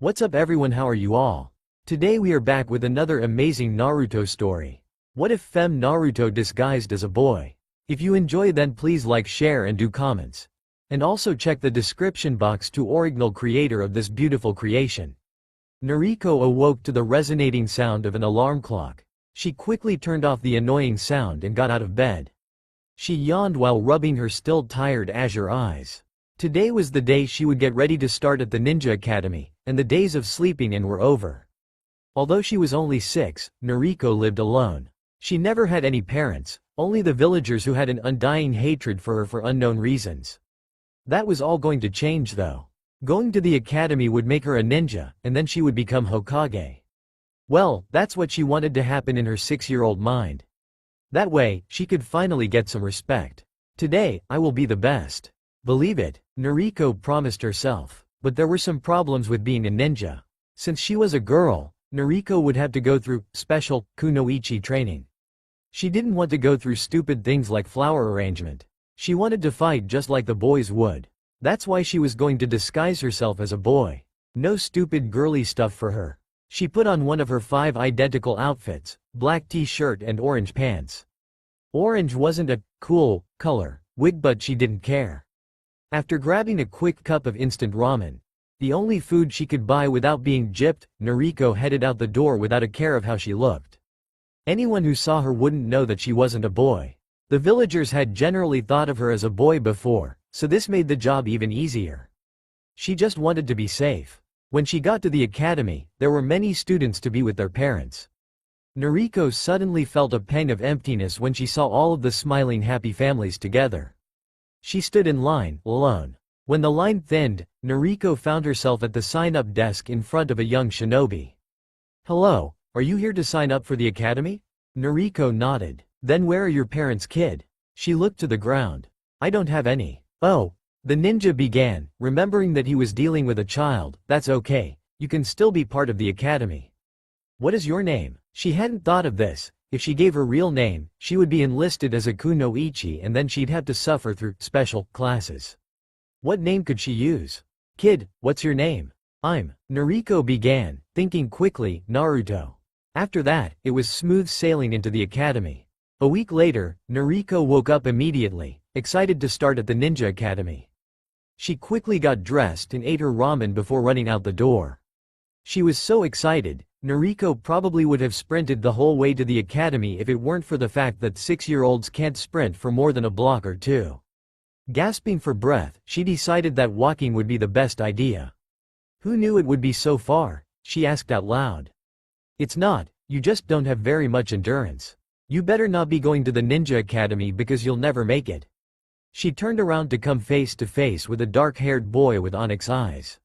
What's up everyone, how are you all? Today we are back with another amazing Naruto story. What if Fem Naruto disguised as a boy? If you enjoy then please like, share and do comments. And also check the description box to original creator of this beautiful creation. Nariko awoke to the resonating sound of an alarm clock. She quickly turned off the annoying sound and got out of bed. She yawned while rubbing her still tired azure eyes. Today was the day she would get ready to start at the Ninja Academy, and the days of sleeping in were over. Although she was only 6, Nariko lived alone. She never had any parents, only the villagers who had an undying hatred for her for unknown reasons. That was all going to change though. Going to the academy would make her a ninja, and then she would become Hokage. Well, that's what she wanted to happen in her 6-year-old mind. That way, she could finally get some respect. Today, I will be the best. Believe it, Nariko promised herself. But there were some problems with being a ninja. Since she was a girl, Nariko would have to go through special kunoichi training. She didn't want to go through stupid things like flower arrangement. She wanted to fight just like the boys would. That's why she was going to disguise herself as a boy. No stupid girly stuff for her. She put on one of her 5 identical outfits, black t-shirt and orange pants. Orange wasn't a cool color wig, but she didn't care. After grabbing a quick cup of instant ramen, the only food she could buy without being gypped, Nariko headed out the door without a care of how she looked. Anyone who saw her wouldn't know that she wasn't a boy. The villagers had generally thought of her as a boy before, so this made the job even easier. She just wanted to be safe. When she got to the academy, there were many students to be with their parents. Nariko suddenly felt a pang of emptiness when she saw all of the smiling happy families together. She stood in line, alone. When the line thinned, Nariko found herself at the sign-up desk in front of a young shinobi. "Hello, are you here to sign up for the academy?" Nariko nodded. "Then where are your parents, kid?" She looked to the ground. "I don't have any." "Oh." The ninja began, remembering that he was dealing with a child. "That's okay, you can still be part of the academy." "What is your name?" She hadn't thought of this. If she gave her real name, she would be enlisted as a kunoichi and then she'd have to suffer through special classes. What name could she use? "Kid, what's your name?" Nariko began, thinking quickly, "Naruto." After that, it was smooth sailing into the academy. A week later, Nariko woke up immediately, excited to start at the Ninja Academy. She quickly got dressed and ate her ramen before running out the door. She was so excited, Nariko probably would have sprinted the whole way to the academy if it weren't for the fact that 6-year-olds can't sprint for more than a block or two. Gasping for breath, she decided that walking would be the best idea. "Who knew it would be so far?" she asked out loud. "It's not, you just don't have very much endurance. You better not be going to the Ninja Academy because you'll never make it." She turned around to come face to face with a dark-haired boy with onyx eyes.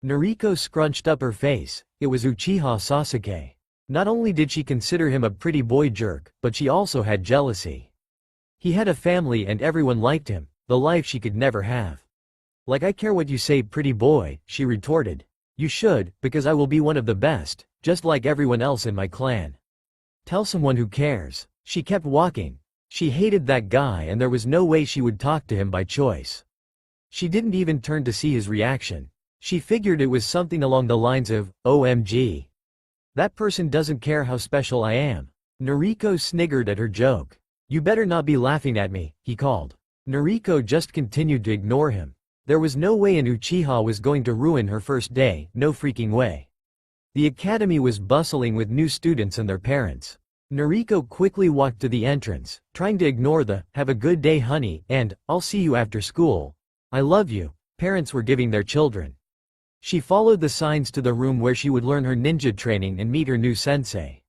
Nariko scrunched up her face. It was Uchiha Sasuke. Not only did she consider him a pretty boy jerk, but she also had jealousy. He had a family and everyone liked him, the life she could never have. "Like I care what you say, pretty boy," she retorted. "You should, because I will be one of the best, just like everyone else in my clan." "Tell someone who cares." She kept walking. She hated that guy and there was no way she would talk to him by choice. She didn't even turn to see his reaction. She figured it was something along the lines of, "OMG. That person doesn't care how special I am." Nariko sniggered at her joke. "You better not be laughing at me," he called. Nariko just continued to ignore him. There was no way an Uchiha was going to ruin her first day, no freaking way. The academy was bustling with new students and their parents. Nariko quickly walked to the entrance, trying to ignore the, "Have a good day honey," and, "I'll see you after school. I love you," parents were giving their children. She followed the signs to the room where she would learn her ninja training and meet her new sensei.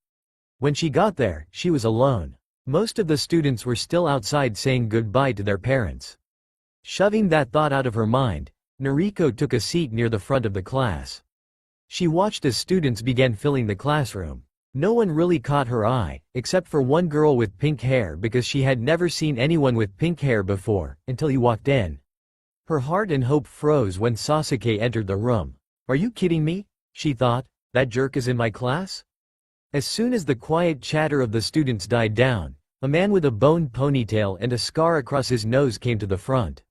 When she got there, she was alone. Most of the students were still outside saying goodbye to their parents. Shoving that thought out of her mind, Nariko took a seat near the front of the class. She watched as students began filling the classroom. No one really caught her eye, except for one girl with pink hair because she had never seen anyone with pink hair before, until he walked in. Her heart and hope froze when Sasuke entered the room. "Are you kidding me?" she thought. "That jerk is in my class?" As soon as the quiet chatter of the students died down, a man with a boned ponytail and a scar across his nose came to the front.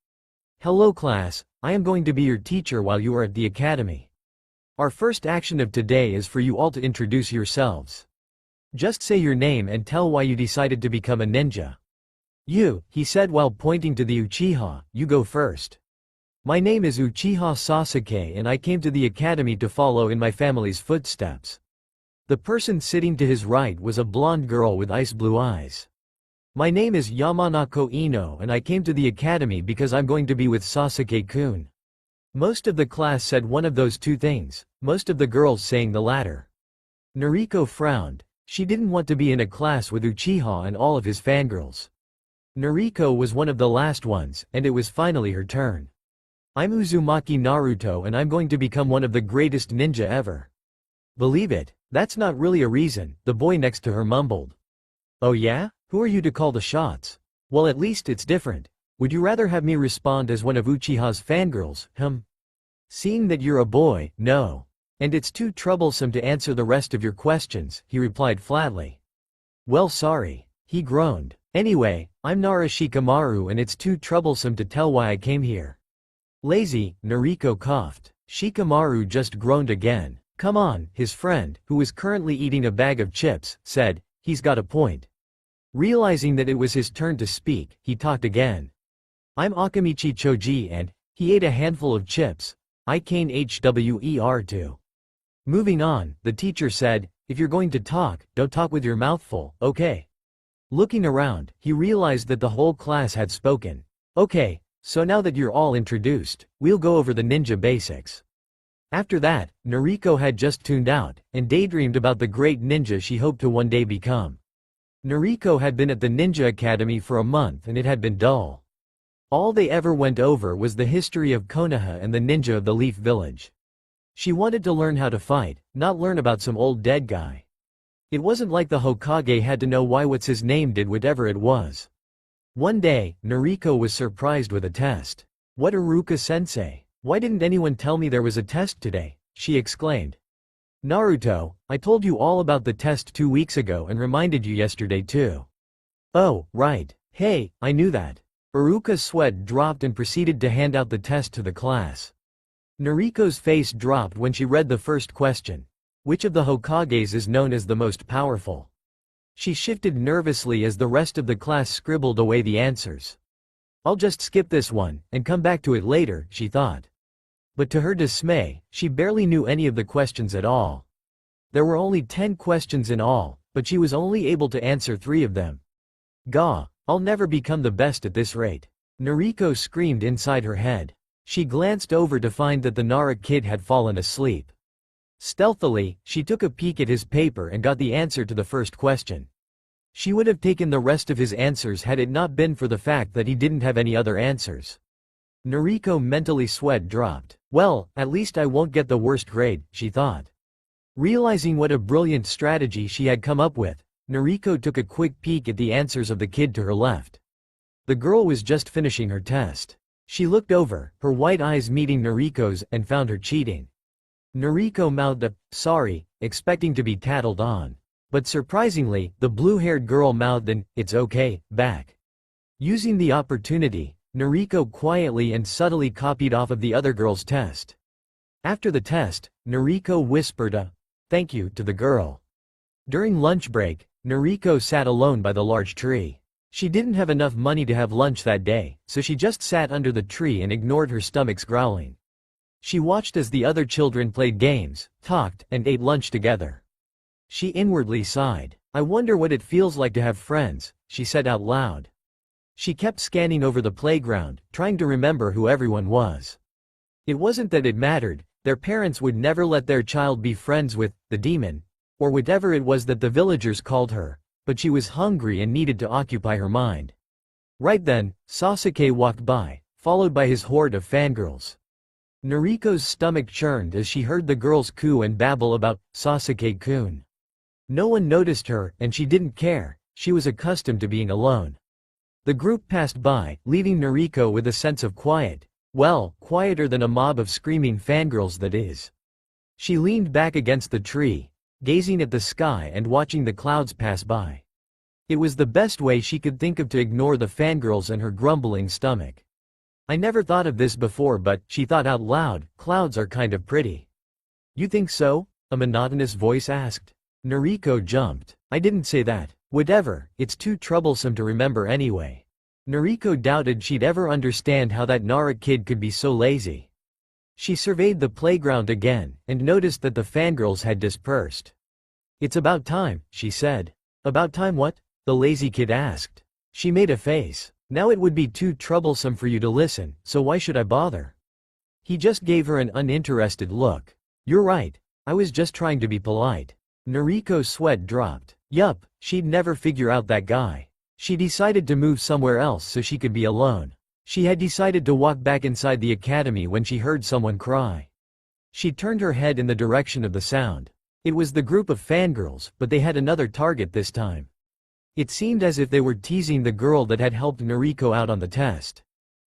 "Hello class, I am going to be your teacher while you are at the academy." Our first action of today is for you all to introduce yourselves. Just say your name and tell why you decided to become a ninja. You, he said while pointing to the Uchiha, you go first. My name is Uchiha Sasuke and I came to the academy to follow in my family's footsteps. The person sitting to his right was a blonde girl with ice blue eyes. My name is Yamanako Ino and I came to the academy because I'm going to be with Sasuke-kun. Most of the class said one of those two things, most of the girls saying the latter. Nariko frowned. She didn't want to be in a class with Uchiha and all of his fangirls. Nariko was one of the last ones, and it was finally her turn. I'm Uzumaki Naruto and I'm going to become one of the greatest ninja ever. Believe it, that's not really a reason, the boy next to her mumbled. Oh yeah? Who are you to call the shots? Well, at least it's different. Would you rather have me respond as one of Uchiha's fangirls, Seeing that you're a boy, no. And it's too troublesome to answer the rest of your questions, he replied flatly. Well, sorry. He groaned. Anyway, I'm Nara Shikamaru and it's too troublesome to tell why I came here. Lazy, Nariko coughed. Shikamaru just groaned again. Come on, his friend, who was currently eating a bag of chips, said, he's got a point. Realizing that it was his turn to speak, he talked again. I'm Akamichi Choji and, he ate a handful of chips. I cane HWER too. Moving on, the teacher said, if you're going to talk, don't talk with your mouth full, okay? Looking around, he realized that the whole class had spoken. Okay, so now that you're all introduced, we'll go over the ninja basics. After that, Nariko had just tuned out, and daydreamed about the great ninja she hoped to one day become. Nariko had been at the Ninja Academy for a month and it had been dull. All they ever went over was the history of Konoha and the ninja of the Leaf Village. She wanted to learn how to fight, not learn about some old dead guy. It wasn't like the Hokage had to know why what's-his-name did whatever it was. One day, Nariko was surprised with a test. What, Iruka-sensei? Why didn't anyone tell me there was a test today? She exclaimed. Naruto, I told you all about the test 2 weeks ago and reminded you yesterday too. Oh, right. Hey, I knew that. Iruka's sweat dropped and proceeded to hand out the test to the class. Nariko's face dropped when she read the first question. Which of the Hokages is known as the most powerful? She shifted nervously as the rest of the class scribbled away the answers. I'll just skip this one, and come back to it later, she thought. But to her dismay, she barely knew any of the questions at all. There were only 10 questions in all, but she was only able to answer 3 of them. Gah, I'll never become the best at this rate. Nariko screamed inside her head. She glanced over to find that the Nara kid had fallen asleep. Stealthily, she took a peek at his paper and got the answer to the first question. She would have taken the rest of his answers had it not been for the fact that he didn't have any other answers. Nariko mentally sweat dropped. Well, at least I won't get the worst grade, she thought. Realizing what a brilliant strategy she had come up with, Nariko took a quick peek at the answers of the kid to her left. The girl was just finishing her test. She looked over, her white eyes meeting Nariko's, and found her cheating. Nariko mouthed a, sorry, expecting to be tattled on. But surprisingly, the blue-haired girl mouthed an, it's okay, back. Using the opportunity, Nariko quietly and subtly copied off of the other girl's test. After the test, Nariko whispered a, thank you, to the girl. During lunch break, Nariko sat alone by the large tree. She didn't have enough money to have lunch that day, so she just sat under the tree and ignored her stomach's growling. She watched as the other children played games, talked, and ate lunch together. She inwardly sighed. I wonder what it feels like to have friends, she said out loud. She kept scanning over the playground, trying to remember who everyone was. It wasn't that it mattered, their parents would never let their child be friends with the demon, or whatever it was that the villagers called her, but she was hungry and needed to occupy her mind. Right then, Sasuke walked by, followed by his horde of fangirls. Nariko's stomach churned as she heard the girls coo and babble about Sasuke-kun. No one noticed her, and she didn't care, she was accustomed to being alone. The group passed by, leaving Nariko with a sense of quiet. Well, quieter than a mob of screaming fangirls that is. She leaned back against the tree, gazing at the sky and watching the clouds pass by. It was the best way she could think of to ignore the fangirls and her grumbling stomach. I never thought of this before, but, she thought out loud, clouds are kind of pretty. You think so? A monotonous voice asked. Nariko jumped. I didn't say that. Whatever, it's too troublesome to remember anyway. Nariko doubted she'd ever understand how that Nariko kid could be so lazy. She surveyed the playground again, and noticed that the fangirls had dispersed. It's about time, she said. About time what? The lazy kid asked. She made a face. Now it would be too troublesome for you to listen, so why should I bother? He just gave her an uninterested look. You're right. I was just trying to be polite. Nariko's sweat dropped. Yup, she'd never figure out that guy. She decided to move somewhere else so she could be alone. She had decided to walk back inside the academy when she heard someone cry. She turned her head in the direction of the sound. It was the group of fangirls, but they had another target this time. It seemed as if they were teasing the girl that had helped Nariko out on the test.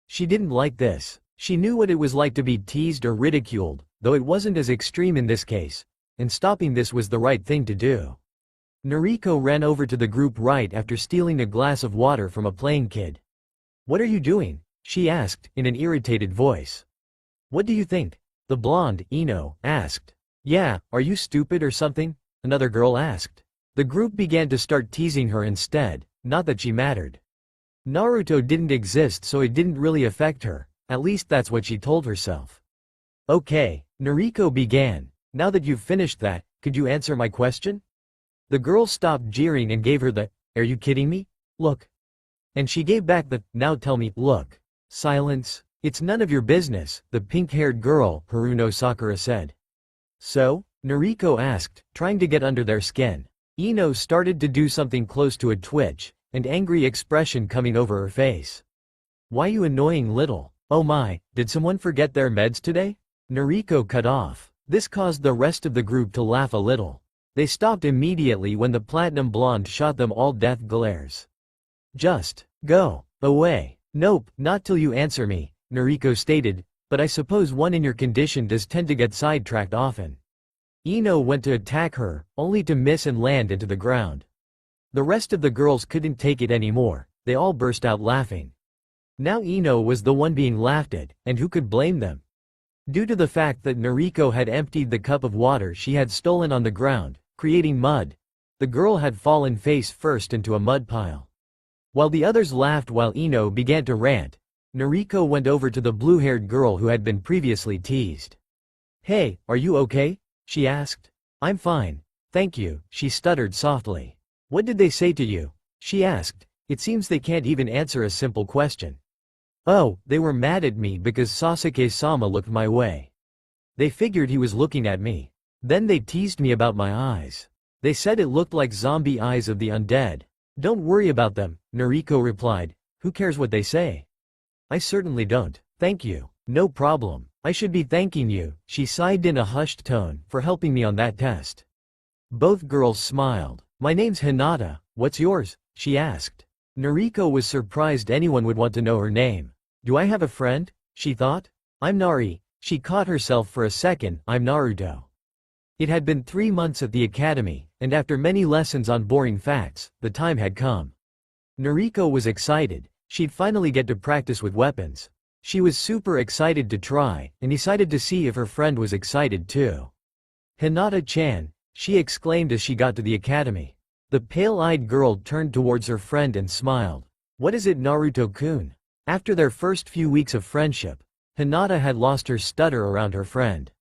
She didn't like this. She knew what it was like to be teased or ridiculed, though it wasn't as extreme in this case, and stopping this was the right thing to do. Nariko ran over to the group right after stealing a glass of water from a playing kid. What are you doing? She asked, in an irritated voice. What do you think? The blonde, Ino, asked. Yeah, are you stupid or something? Another girl asked. The group began to start teasing her instead, not that she mattered. Naruto didn't exist so it didn't really affect her, at least that's what she told herself. Okay, Nariko began. Now that you've finished that, could you answer my question? The girl stopped jeering and gave her the, are you kidding me? Look. And she gave back the, now tell me, look. Silence. It's none of your business, the pink-haired girl, Haruno Sakura said. So? Nariko asked, trying to get under their skin. Ino started to do something close to a twitch, an angry expression coming over her face. Why you annoying little? Oh my, did someone forget their meds today? Nariko cut off. This caused the rest of the group to laugh a little. They stopped immediately when the platinum blonde shot them all death glares. Just go away. Nope, not till you answer me, Nariko stated, but I suppose one in your condition does tend to get sidetracked often. Ino went to attack her, only to miss and land into the ground. The rest of the girls couldn't take it anymore, they all burst out laughing. Now Ino was the one being laughed at, and who could blame them? Due to the fact that Nariko had emptied the cup of water she had stolen on the ground, creating mud, the girl had fallen face first into a mud pile. While the others laughed while Ino began to rant, Nariko went over to the blue-haired girl who had been previously teased. Hey, are you okay? She asked. I'm fine, thank you, she stuttered softly. What did they say to you? She asked. It seems they can't even answer a simple question. Oh, they were mad at me because Sasuke-sama looked my way. They figured he was looking at me. Then they teased me about my eyes. They said it looked like zombie eyes of the undead. Don't worry about them, Nariko replied. Who cares what they say? I certainly don't, thank you. No problem. I should be thanking you, she sighed in a hushed tone, for helping me on that test. Both girls smiled. My name's Hinata, what's yours? She asked. Nariko was surprised anyone would want to know her name. Do I have a friend? She thought. I'm Nari. She caught herself for a second. I'm Naruto. It had been 3 months at the academy, and after many lessons on boring facts, the time had come. Nariko was excited. She'd finally get to practice with weapons. She was super excited to try, and decided to see if her friend was excited too. Hinata-chan, she exclaimed as she got to the academy. The pale-eyed girl turned towards her friend and smiled. What is it, Naruto-kun? After their first few weeks of friendship, Hinata had lost her stutter around her friend.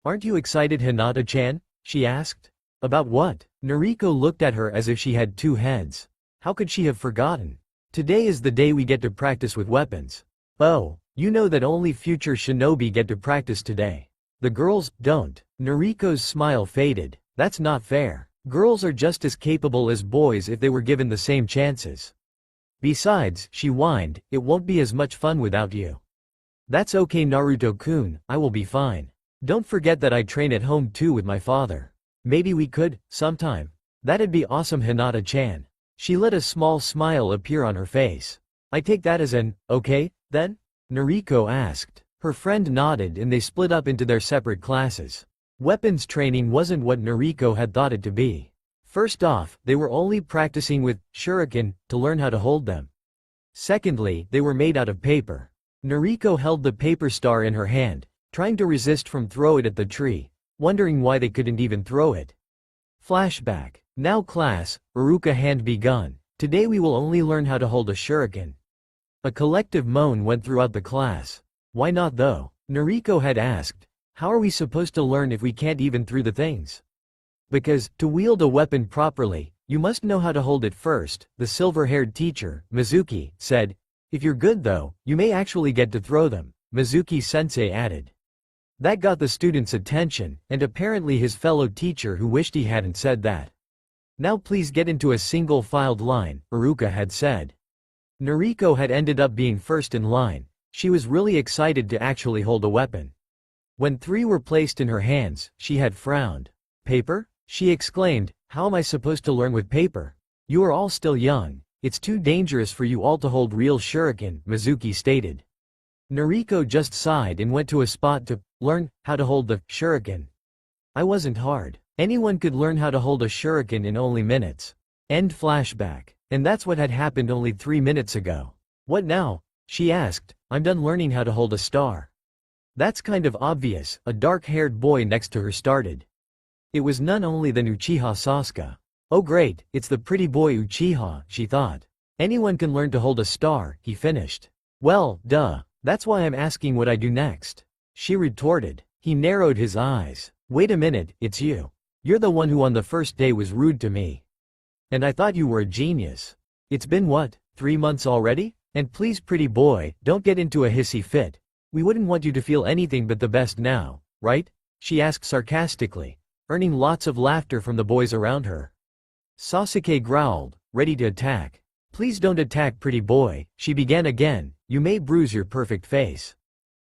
Aren't you excited, Hinata-chan? She asked. About what? Nariko looked at her as if she had two heads. How could she have forgotten? Today is the day we get to practice with weapons. Oh, you know that only future shinobi get to practice today. The girls don't. Nariko's smile faded. That's not fair. Girls are just as capable as boys if they were given the same chances. Besides, she whined, it won't be as much fun without you. That's okay, Naruto-kun, I will be fine. Don't forget that I train at home too with my father. Maybe we could, sometime. That'd be awesome, Hinata-chan. She let a small smile appear on her face. I take that as an, okay, then? Nariko asked. Her friend nodded and they split up into their separate classes. Weapons training wasn't what Nariko had thought it to be. First off, they were only practicing with shuriken to learn how to hold them. Secondly, they were made out of paper. Nariko held the paper star in her hand, trying to resist from throw it at the tree, wondering why they couldn't even throw it. Flashback. Now class, Iruka hand begun. Today we will only learn how to hold a shuriken. A collective moan went throughout the class. Why not though? Nariko had asked. How are we supposed to learn if we can't even throw the things? Because, to wield a weapon properly, you must know how to hold it first, the silver-haired teacher, Mizuki, said. If you're good though, you may actually get to throw them, Mizuki-sensei added. That got the student's attention, and apparently his fellow teacher who wished he hadn't said that. Now please get into a single-filed line, Iruka had said. Nariko had ended up being first in line. She was really excited to actually hold a weapon. When 3 were placed in her hands, she had frowned. Paper? She exclaimed, how am I supposed to learn with paper? You are all still young. It's too dangerous for you all to hold real shuriken, Mizuki stated. Nariko just sighed and went to a spot to learn how to hold the shuriken. I wasn't hard. Anyone could learn how to hold a shuriken in only minutes. End flashback. And that's what had happened only 3 minutes ago. What now? She asked. I'm done learning how to hold a star. That's kind of obvious, a dark-haired boy next to her started. It was none only than Uchiha Sasuke. Oh great, it's the pretty boy Uchiha, she thought. Anyone can learn to hold a star, he finished. Well, duh. That's why I'm asking what I do next. She retorted. He narrowed his eyes. Wait a minute, it's you. You're the one who on the first day was rude to me. And I thought you were a genius. It's been what, 3 months already? And please pretty boy, don't get into a hissy fit. We wouldn't want you to feel anything but the best now, right? She asked sarcastically, earning lots of laughter from the boys around her. Sasuke growled, ready to attack. Please don't attack pretty boy, she began again, you may bruise your perfect face.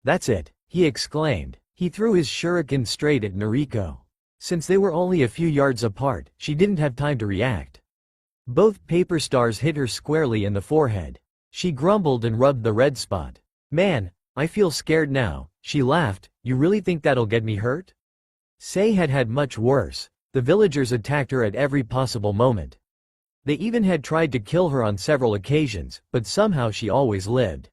That's it, he exclaimed. He threw his shuriken straight at Nariko. Since they were only a few yards apart, she didn't have time to react. Both paper stars hit her squarely in the forehead. She grumbled and rubbed the red spot. Man, I feel scared now, she laughed. You really think that'll get me hurt? Sei had had much worse. The villagers attacked her at every possible moment. They even had tried to kill her on several occasions, but somehow she always lived.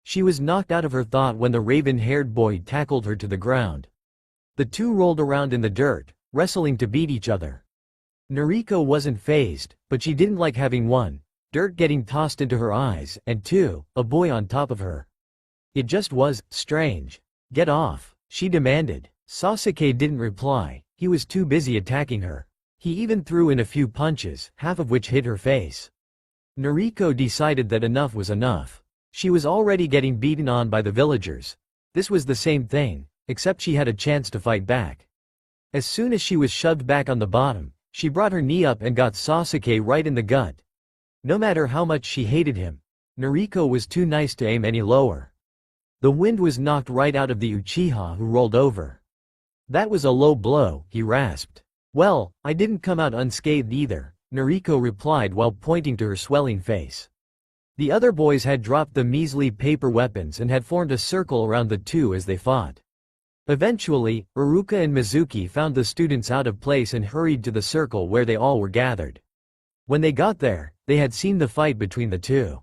She was knocked out of her thought when the raven-haired boy tackled her to the ground. The two rolled around in the dirt, wrestling to beat each other. Nariko wasn't fazed, but she didn't like having 1, dirt getting tossed into her eyes, and 2, a boy on top of her. It just was strange. Get off, she demanded. Sasuke didn't reply, he was too busy attacking her. He even threw in a few punches, half of which hit her face. Nariko decided that enough was enough. She was already getting beaten on by the villagers. This was the same thing, except she had a chance to fight back. As soon as she was shoved back on the bottom, she brought her knee up and got Sasuke right in the gut. No matter how much she hated him, Nariko was too nice to aim any lower. The wind was knocked right out of the Uchiha who rolled over. That was a low blow, he rasped. Well, I didn't come out unscathed either, Nariko replied while pointing to her swelling face. The other boys had dropped the measly paper weapons and had formed a circle around the two as they fought. Eventually, Iruka and Mizuki found the students out of place and hurried to the circle where they all were gathered. When they got there, they had seen the fight between the two.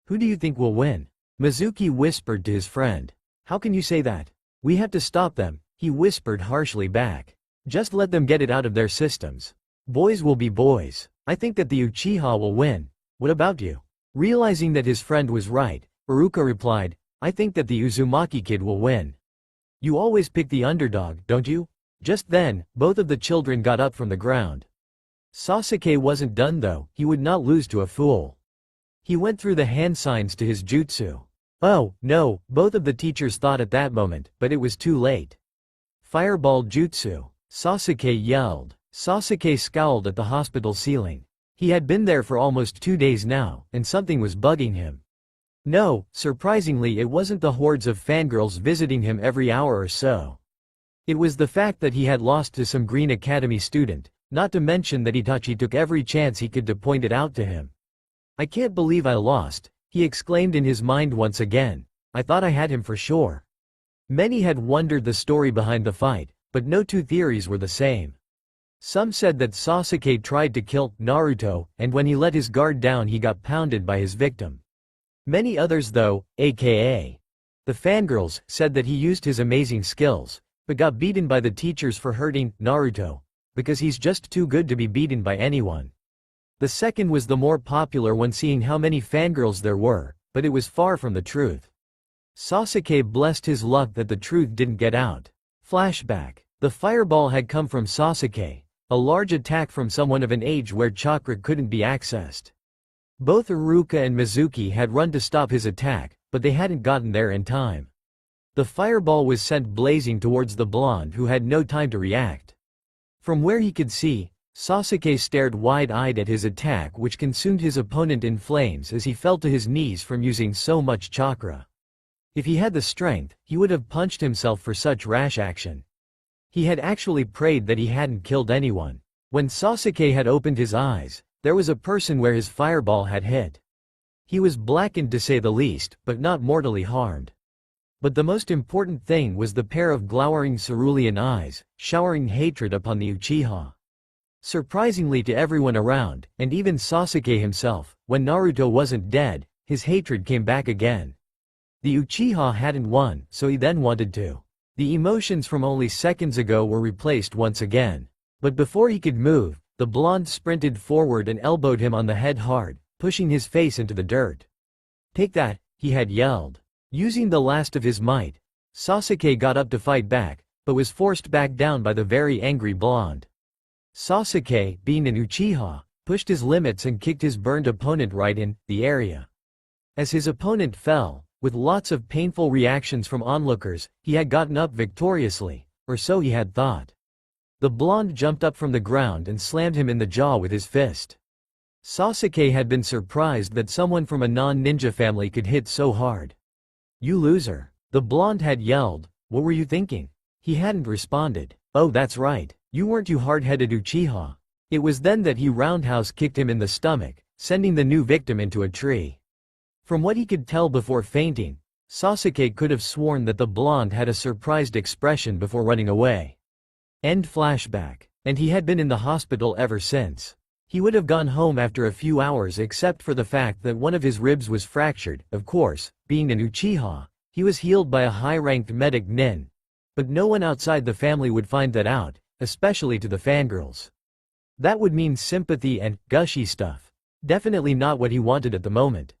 Who do you think will win? Mizuki whispered to his friend. How can you say that? We have to stop them, he whispered harshly back. Just let them get it out of their systems. Boys will be boys. I think that the Uchiha will win. What about you? Realizing that his friend was right, Iruka replied, I think that the Uzumaki kid will win. You always pick the underdog, don't you? Just then, both of the children got up from the ground. Sasuke wasn't done though, he would not lose to a fool. He went through the hand signs to his jutsu. Oh, no, both of the teachers thought at that moment, but it was too late. Fireball jutsu, Sasuke yelled. Sasuke scowled at the hospital ceiling. He had been there for almost 2 days now, and something was bugging him. No, surprisingly it wasn't the hordes of fangirls visiting him every hour or so. It was the fact that he had lost to some Green Academy student, not to mention that Itachi took every chance he could to point it out to him. I can't believe I lost, he exclaimed in his mind once again. I thought I had him for sure. Many had wondered the story behind the fight, but no two theories were the same. Some said that Sasuke tried to kill Naruto, and when he let his guard down he got pounded by his victim. Many others though, aka the fangirls, said that he used his amazing skills, but got beaten by the teachers for hurting Naruto, because he's just too good to be beaten by anyone. The second was the more popular one, seeing how many fangirls there were, but it was far from the truth. Sasuke blessed his luck that the truth didn't get out. Flashback. The fireball had come from Sasuke, a large attack from someone of an age where chakra couldn't be accessed. Both Iruka and Mizuki had run to stop his attack, but they hadn't gotten there in time. The fireball was sent blazing towards the blonde, who had no time to react. From where he could see, Sasuke stared wide-eyed at his attack, which consumed his opponent in flames as he fell to his knees from using so much chakra. If he had the strength, he would have punched himself for such rash action. He had actually prayed that he hadn't killed anyone. When Sasuke had opened his eyes, there was a person where his fireball had hit. He was blackened to say the least, but not mortally harmed. But the most important thing was the pair of glowering cerulean eyes, showering hatred upon the Uchiha. Surprisingly to everyone around, and even Sasuke himself, when Naruto wasn't dead, his hatred came back again. The Uchiha hadn't won, so he then wanted to. The emotions from only seconds ago were replaced once again. But before he could move, the blonde sprinted forward and elbowed him on the head hard, pushing his face into the dirt. "Take that," he had yelled. Using the last of his might, Sasuke got up to fight back, but was forced back down by the very angry blonde. Sasuke, being an Uchiha, pushed his limits and kicked his burned opponent right in the area. As his opponent fell, with lots of painful reactions from onlookers, he had gotten up victoriously, or so he had thought. The blonde jumped up from the ground and slammed him in the jaw with his fist. Sasuke had been surprised that someone from a non-ninja family could hit so hard. "You loser," the blonde had yelled. "What were you thinking?" He hadn't responded. "Oh, that's right. You weren't you hard-headed Uchiha." It was then that he roundhouse kicked him in the stomach, sending the new victim into a tree. From what he could tell before fainting, Sasuke could have sworn that the blonde had a surprised expression before running away. End flashback. And he had been in the hospital ever since. He would have gone home after a few hours except for the fact that one of his ribs was fractured. Of course, being an Uchiha, he was healed by a high-ranked medic nin. But no one outside the family would find that out, especially to the fangirls. That would mean sympathy and gushy stuff. Definitely not what he wanted at the moment.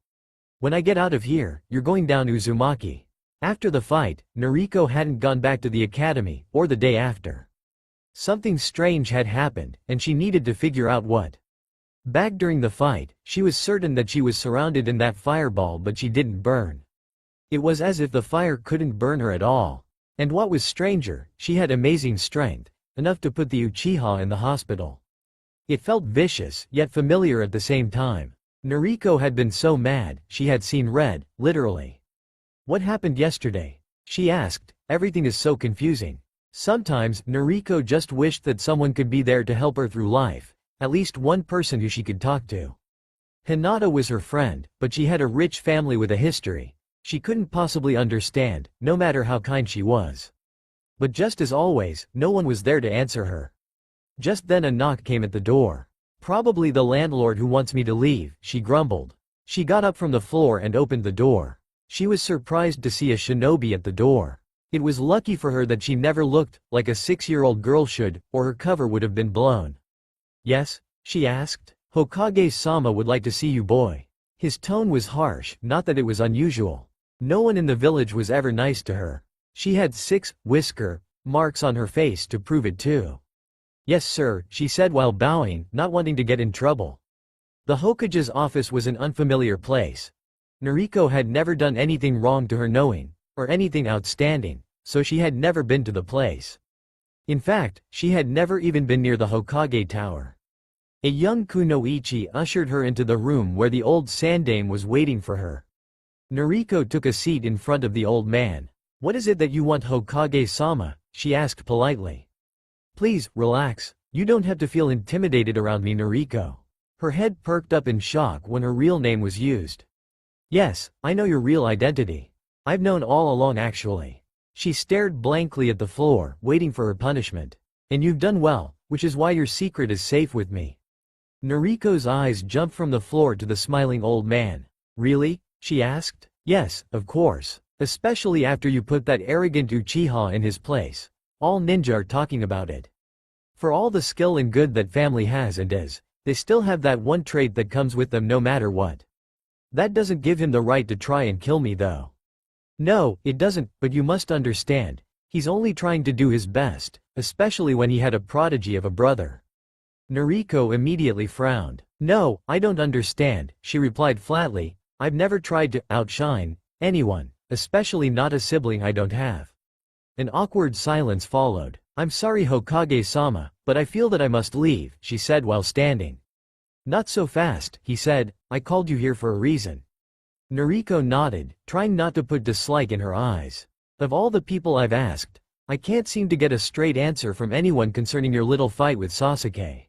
"When I get out of here, you're going down Uzumaki." After the fight, Nariko hadn't gone back to the academy, or the day after. Something strange had happened, and she needed to figure out what. Back during the fight, she was certain that she was surrounded in that fireball, but she didn't burn. It was as if the fire couldn't burn her at all. And what was stranger, she had amazing strength, enough to put the Uchiha in the hospital. It felt vicious, yet familiar at the same time. Nariko had been so mad, she had seen red, literally. "What happened yesterday?" she asked. "Everything is so confusing." Sometimes, Nariko just wished that someone could be there to help her through life, at least one person who she could talk to. Hinata was her friend, but she had a rich family with a history. She couldn't possibly understand, no matter how kind she was. But just as always, no one was there to answer her. Just then a knock came at the door. "Probably the landlord who wants me to leave," she grumbled. She got up from the floor and opened the door. She was surprised to see a shinobi at the door. It was lucky for her that she never looked like a 6-year-old girl should, or her cover would have been blown. "Yes?" she asked. "Hokage-sama would like to see you, boy." His tone was harsh, not that it was unusual. No one in the village was ever nice to her. She had 6 whisker marks on her face to prove it too. "Yes sir," she said while bowing, not wanting to get in trouble. The Hokage's office was an unfamiliar place. Nariko had never done anything wrong to her knowing, or anything outstanding, so she had never been to the place. In fact, she had never even been near the Hokage tower. A young kunoichi ushered her into the room where the old sandame was waiting for her. Nariko took a seat in front of the old man. "What is it that you want, Hokage-sama?" she asked politely. "Please, relax. You don't have to feel intimidated around me, Nariko." Her head perked up in shock when her real name was used. "Yes, I know your real identity. I've known all along actually." She stared blankly at the floor, waiting for her punishment. "And you've done well, which is why your secret is safe with me." Nariko's eyes jumped from the floor to the smiling old man. "Really?" she asked. "Yes, of course. Especially after you put that arrogant Uchiha in his place. All ninja are talking about it. For all the skill and good that family has and is, they still have that one trait that comes with them no matter what. That doesn't give him the right to try and kill me though. No, it doesn't, but you must understand. He's only trying to do his best, especially when he had a prodigy of a brother. Nariko immediately frowned. No, I don't understand, she replied flatly. I've never tried to outshine anyone, especially not a sibling I don't have. An awkward silence followed. I'm sorry Hokage-sama, but I feel that I must leave, she said while standing. Not so fast, he said, I called you here for a reason. Nariko nodded, trying not to put dislike in her eyes. Of all the people I've asked, I can't seem to get a straight answer from anyone concerning your little fight with Sasuke.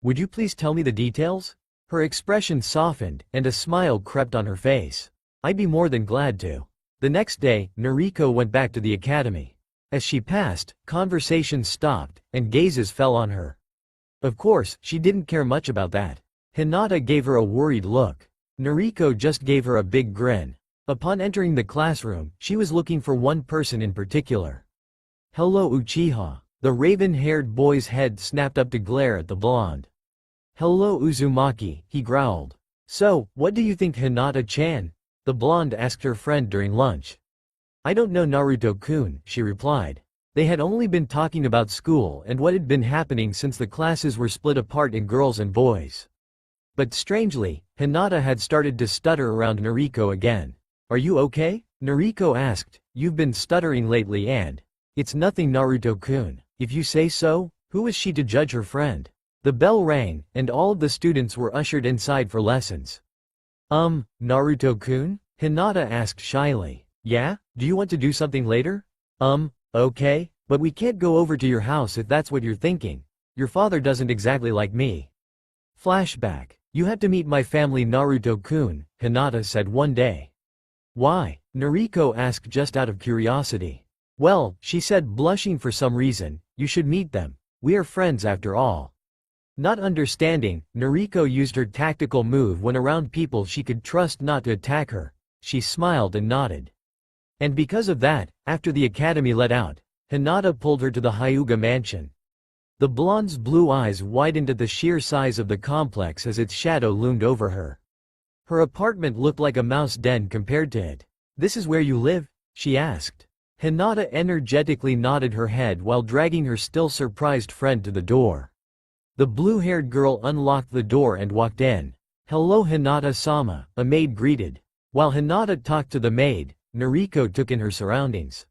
Would you please tell me the details? Her expression softened, and a smile crept on her face. I'd be more than glad to. The next day, Nariko went back to the academy. As she passed, conversations stopped, and gazes fell on her. Of course, she didn't care much about that. Hinata gave her a worried look. Nariko just gave her a big grin. Upon entering the classroom, she was looking for one person in particular. Hello Uchiha. The raven-haired boy's head snapped up to glare at the blonde. Hello Uzumaki, he growled. So, what do you think Hinata-chan? The blonde asked her friend during lunch. I don't know Naruto-kun, she replied. They had only been talking about school and what had been happening since the classes were split apart in girls and boys. But strangely, Hinata had started to stutter around Nariko again. Are you okay? Nariko asked. You've been stuttering lately and… It's nothing Naruto-kun. If you say so, who is she to judge her friend? The bell rang, and all of the students were ushered inside for lessons. Naruto-kun? Hinata asked shyly. Yeah? Do you want to do something later? Okay, but we can't go over to your house if that's what you're thinking. Your father doesn't exactly like me. Flashback. You had to meet my family Naruto-kun, Hinata said one day. Why? Nariko asked just out of curiosity. Well, she said blushing for some reason, you should meet them. We are friends after all. Not understanding, Nariko used her tactical move when around people she could trust not to attack her. She smiled and nodded. And because of that, after the academy let out, Hinata pulled her to the Hyuga mansion. The blonde's blue eyes widened at the sheer size of the complex as its shadow loomed over her. Her apartment looked like a mouse den compared to it. This is where you live? She asked. Hinata energetically nodded her head while dragging her still surprised friend to the door. The blue-haired girl unlocked the door and walked in. Hello Hinata-sama, a maid greeted. While Hinata talked to the maid, Nariko took in her surroundings.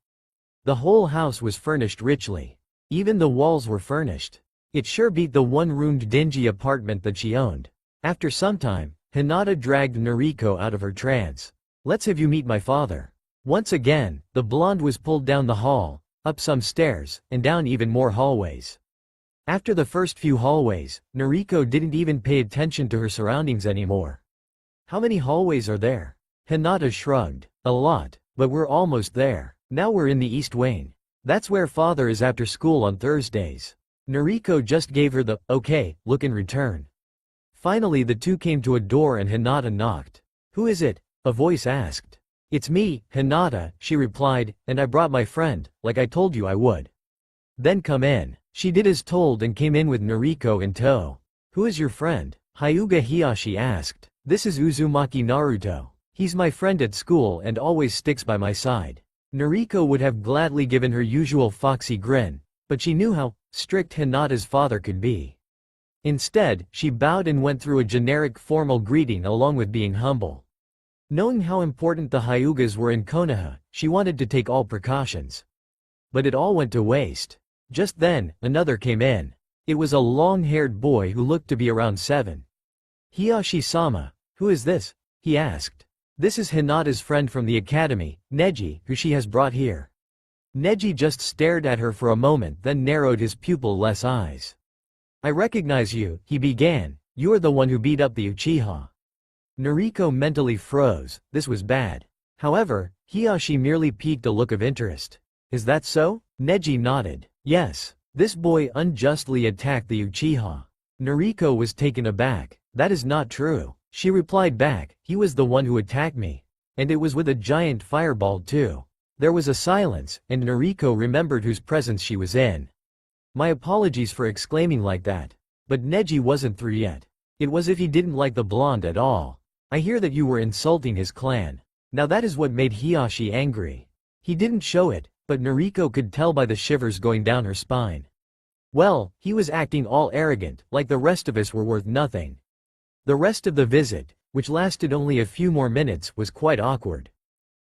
The whole house was furnished richly. Even the walls were furnished. It sure beat the one-roomed dingy apartment that she owned. After some time, Hinata dragged Nariko out of her trance. Let's have you meet my father. Once again, the blonde was pulled down the hall, up some stairs, and down even more hallways. After the first few hallways, Nariko didn't even pay attention to her surroundings anymore. How many hallways are there? Hinata shrugged. A lot, but we're almost there. Now we're in the East Wing. That's where father is after school on Thursdays. Nariko just gave her the, okay, look in return. Finally the two came to a door and Hinata knocked. Who is it? A voice asked. It's me, Hinata, she replied, and I brought my friend, like I told you I would. Then come in. She did as told and came in with Nariko in tow. Who is your friend? Hyuga Hiyashi asked. This is Uzumaki Naruto. He's my friend at school and always sticks by my side. Nariko would have gladly given her usual foxy grin, but she knew how strict Hinata's father could be. Instead, she bowed and went through a generic formal greeting along with being humble. Knowing how important the Hyugas were in Konoha, she wanted to take all precautions. But it all went to waste. Just then, another came in. It was a long-haired boy who looked to be around 7. Hiyashi-sama, who is this? He asked. This is Hinata's friend from the academy, Neji, who she has brought here. Neji just stared at her for a moment then narrowed his pupil-less eyes. I recognize you, he began. You're the one who beat up the Uchiha. Nariko mentally froze. This was bad. However, Hiyashi merely piqued a look of interest. Is that so? Neji nodded. Yes. This boy unjustly attacked the Uchiha. Nariko was taken aback. That is not true. She replied back, he was the one who attacked me. And it was with a giant fireball too. There was a silence, and Nariko remembered whose presence she was in. My apologies for exclaiming like that. But Neji wasn't through yet. It was as if he didn't like the blonde at all. I hear that you were insulting his clan. Now that is what made Hiyashi angry. He didn't show it, but Nariko could tell by the shivers going down her spine. Well, he was acting all arrogant, like the rest of us were worth nothing. The rest of the visit, which lasted only a few more minutes, was quite awkward.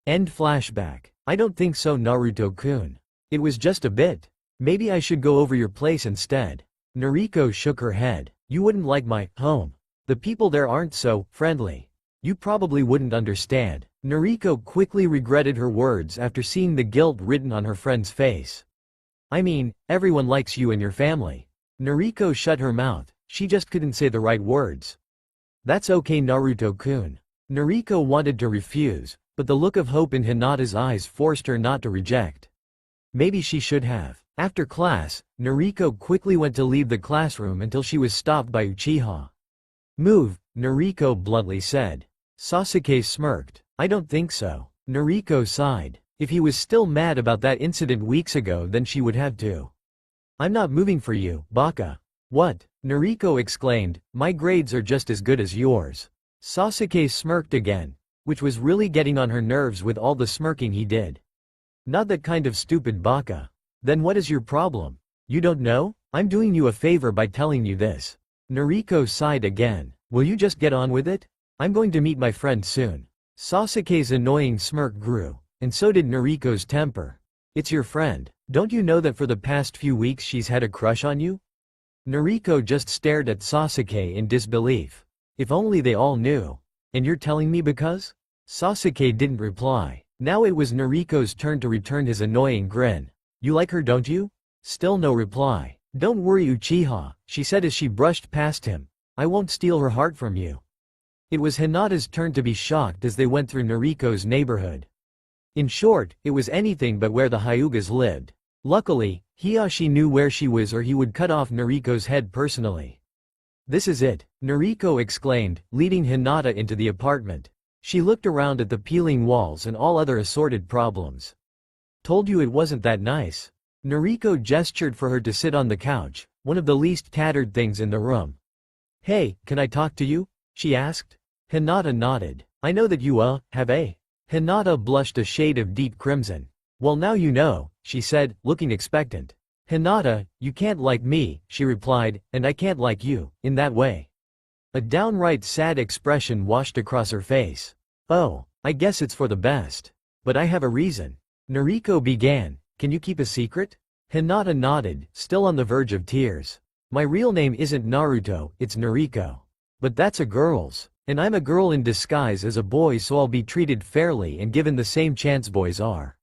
End flashback. I don't think so, Naruto-kun. It was just a bit. Maybe I should go over your place instead. Nariko shook her head. You wouldn't like my home. The people there aren't so friendly. You probably wouldn't understand. Nariko quickly regretted her words after seeing the guilt written on her friend's face. I mean, everyone likes you and your family. Nariko shut her mouth. She just couldn't say the right words. That's okay, Naruto-kun. Nariko wanted to refuse, but the look of hope in Hinata's eyes forced her not to reject. Maybe she should have. After class, Nariko quickly went to leave the classroom until she was stopped by Uchiha. Move, Nariko bluntly said. Sasuke smirked. I don't think so. Nariko sighed. If he was still mad about that incident weeks ago, then she would have to. I'm not moving for you, Baka. What? Nariko exclaimed. My grades are just as good as yours. Sasuke smirked again, which was really getting on her nerves with all the smirking he did. Not that kind of stupid, Baka. Then what is your problem? You don't know? I'm doing you a favor by telling you this. Nariko sighed again. Will you just get on with it? I'm going to meet my friend soon. Sasuke's annoying smirk grew, and so did Nariko's temper. It's your friend. Don't you know that for the past few weeks she's had a crush on you? Nariko just stared at Sasuke in disbelief. If only they all knew. And you're telling me because? Sasuke didn't reply. Now it was Nariko's turn to return his annoying grin. You like her, don't you? Still no reply. Don't worry, Uchiha, she said as she brushed past him. I won't steal her heart from you. It was Hinata's turn to be shocked as they went through Nariko's neighborhood. In short, it was anything but where the Hyugas lived. Luckily, Hiyashi knew where she was or he would cut off Nariko's head personally. This is it, Nariko exclaimed, leading Hinata into the apartment. She looked around at the peeling walls and all other assorted problems. Told you it wasn't that nice. Nariko gestured for her to sit on the couch, one of the least tattered things in the room. Hey, can I talk to you? She asked. Hinata nodded. I know that you, have a. Hinata blushed a shade of deep crimson. Well, now you know, she said, looking expectant. Hinata, you can't like me, she replied, and I can't like you, in that way. A downright sad expression washed across her face. Oh, I guess it's for the best. But I have a reason. Nariko began. Can you keep a secret? Hinata nodded, still on the verge of tears. My real name isn't Naruto, it's Nariko. But that's a girl's. And I'm a girl in disguise as a boy, so I'll be treated fairly and given the same chance boys are.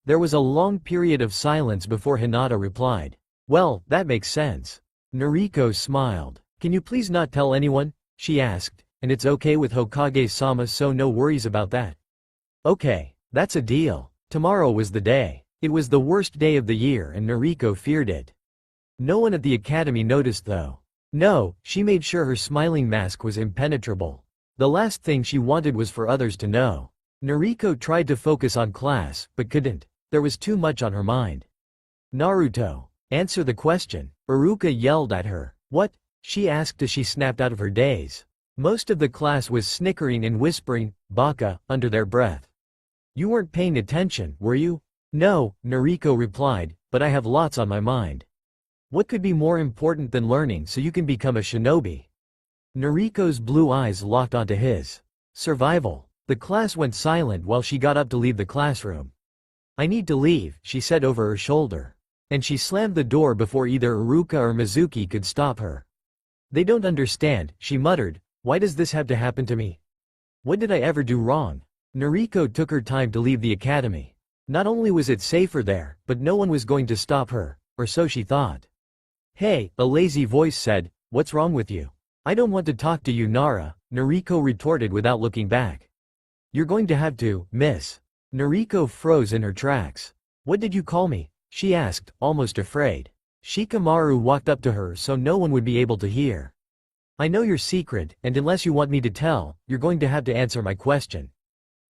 There was a long period of silence before Hinata replied. Well, that makes sense. Nariko smiled. Can you please not tell anyone? She asked, and it's okay with Hokage-sama, so no worries about that. Okay, that's a deal. Tomorrow was the day. It was the worst day of the year and Nariko feared it. No one at the academy noticed though. No, she made sure her smiling mask was impenetrable. The last thing she wanted was for others to know. Nariko tried to focus on class, but couldn't. There was too much on her mind. Naruto, answer the question. Iruka yelled at her. What? She asked as she snapped out of her daze. Most of the class was snickering and whispering, Baka, under their breath. You weren't paying attention, were you? No, Nariko replied, but I have lots on my mind. What could be more important than learning so you can become a shinobi? Nariko's blue eyes locked onto his. Survival. The class went silent while she got up to leave the classroom. I need to leave, she said over her shoulder. And she slammed the door before either Iruka or Mizuki could stop her. They don't understand, she muttered. Why does this have to happen to me? What did I ever do wrong? Nariko took her time to leave the academy. Not only was it safer there, but no one was going to stop her, or so she thought. Hey, a lazy voice said, what's wrong with you? I don't want to talk to you, Nara, Nariko retorted without looking back. You're going to have to, miss. Nariko froze in her tracks. What did you call me? She asked, almost afraid. Shikamaru walked up to her so no one would be able to hear. I know your secret, and unless you want me to tell, you're going to have to answer my question.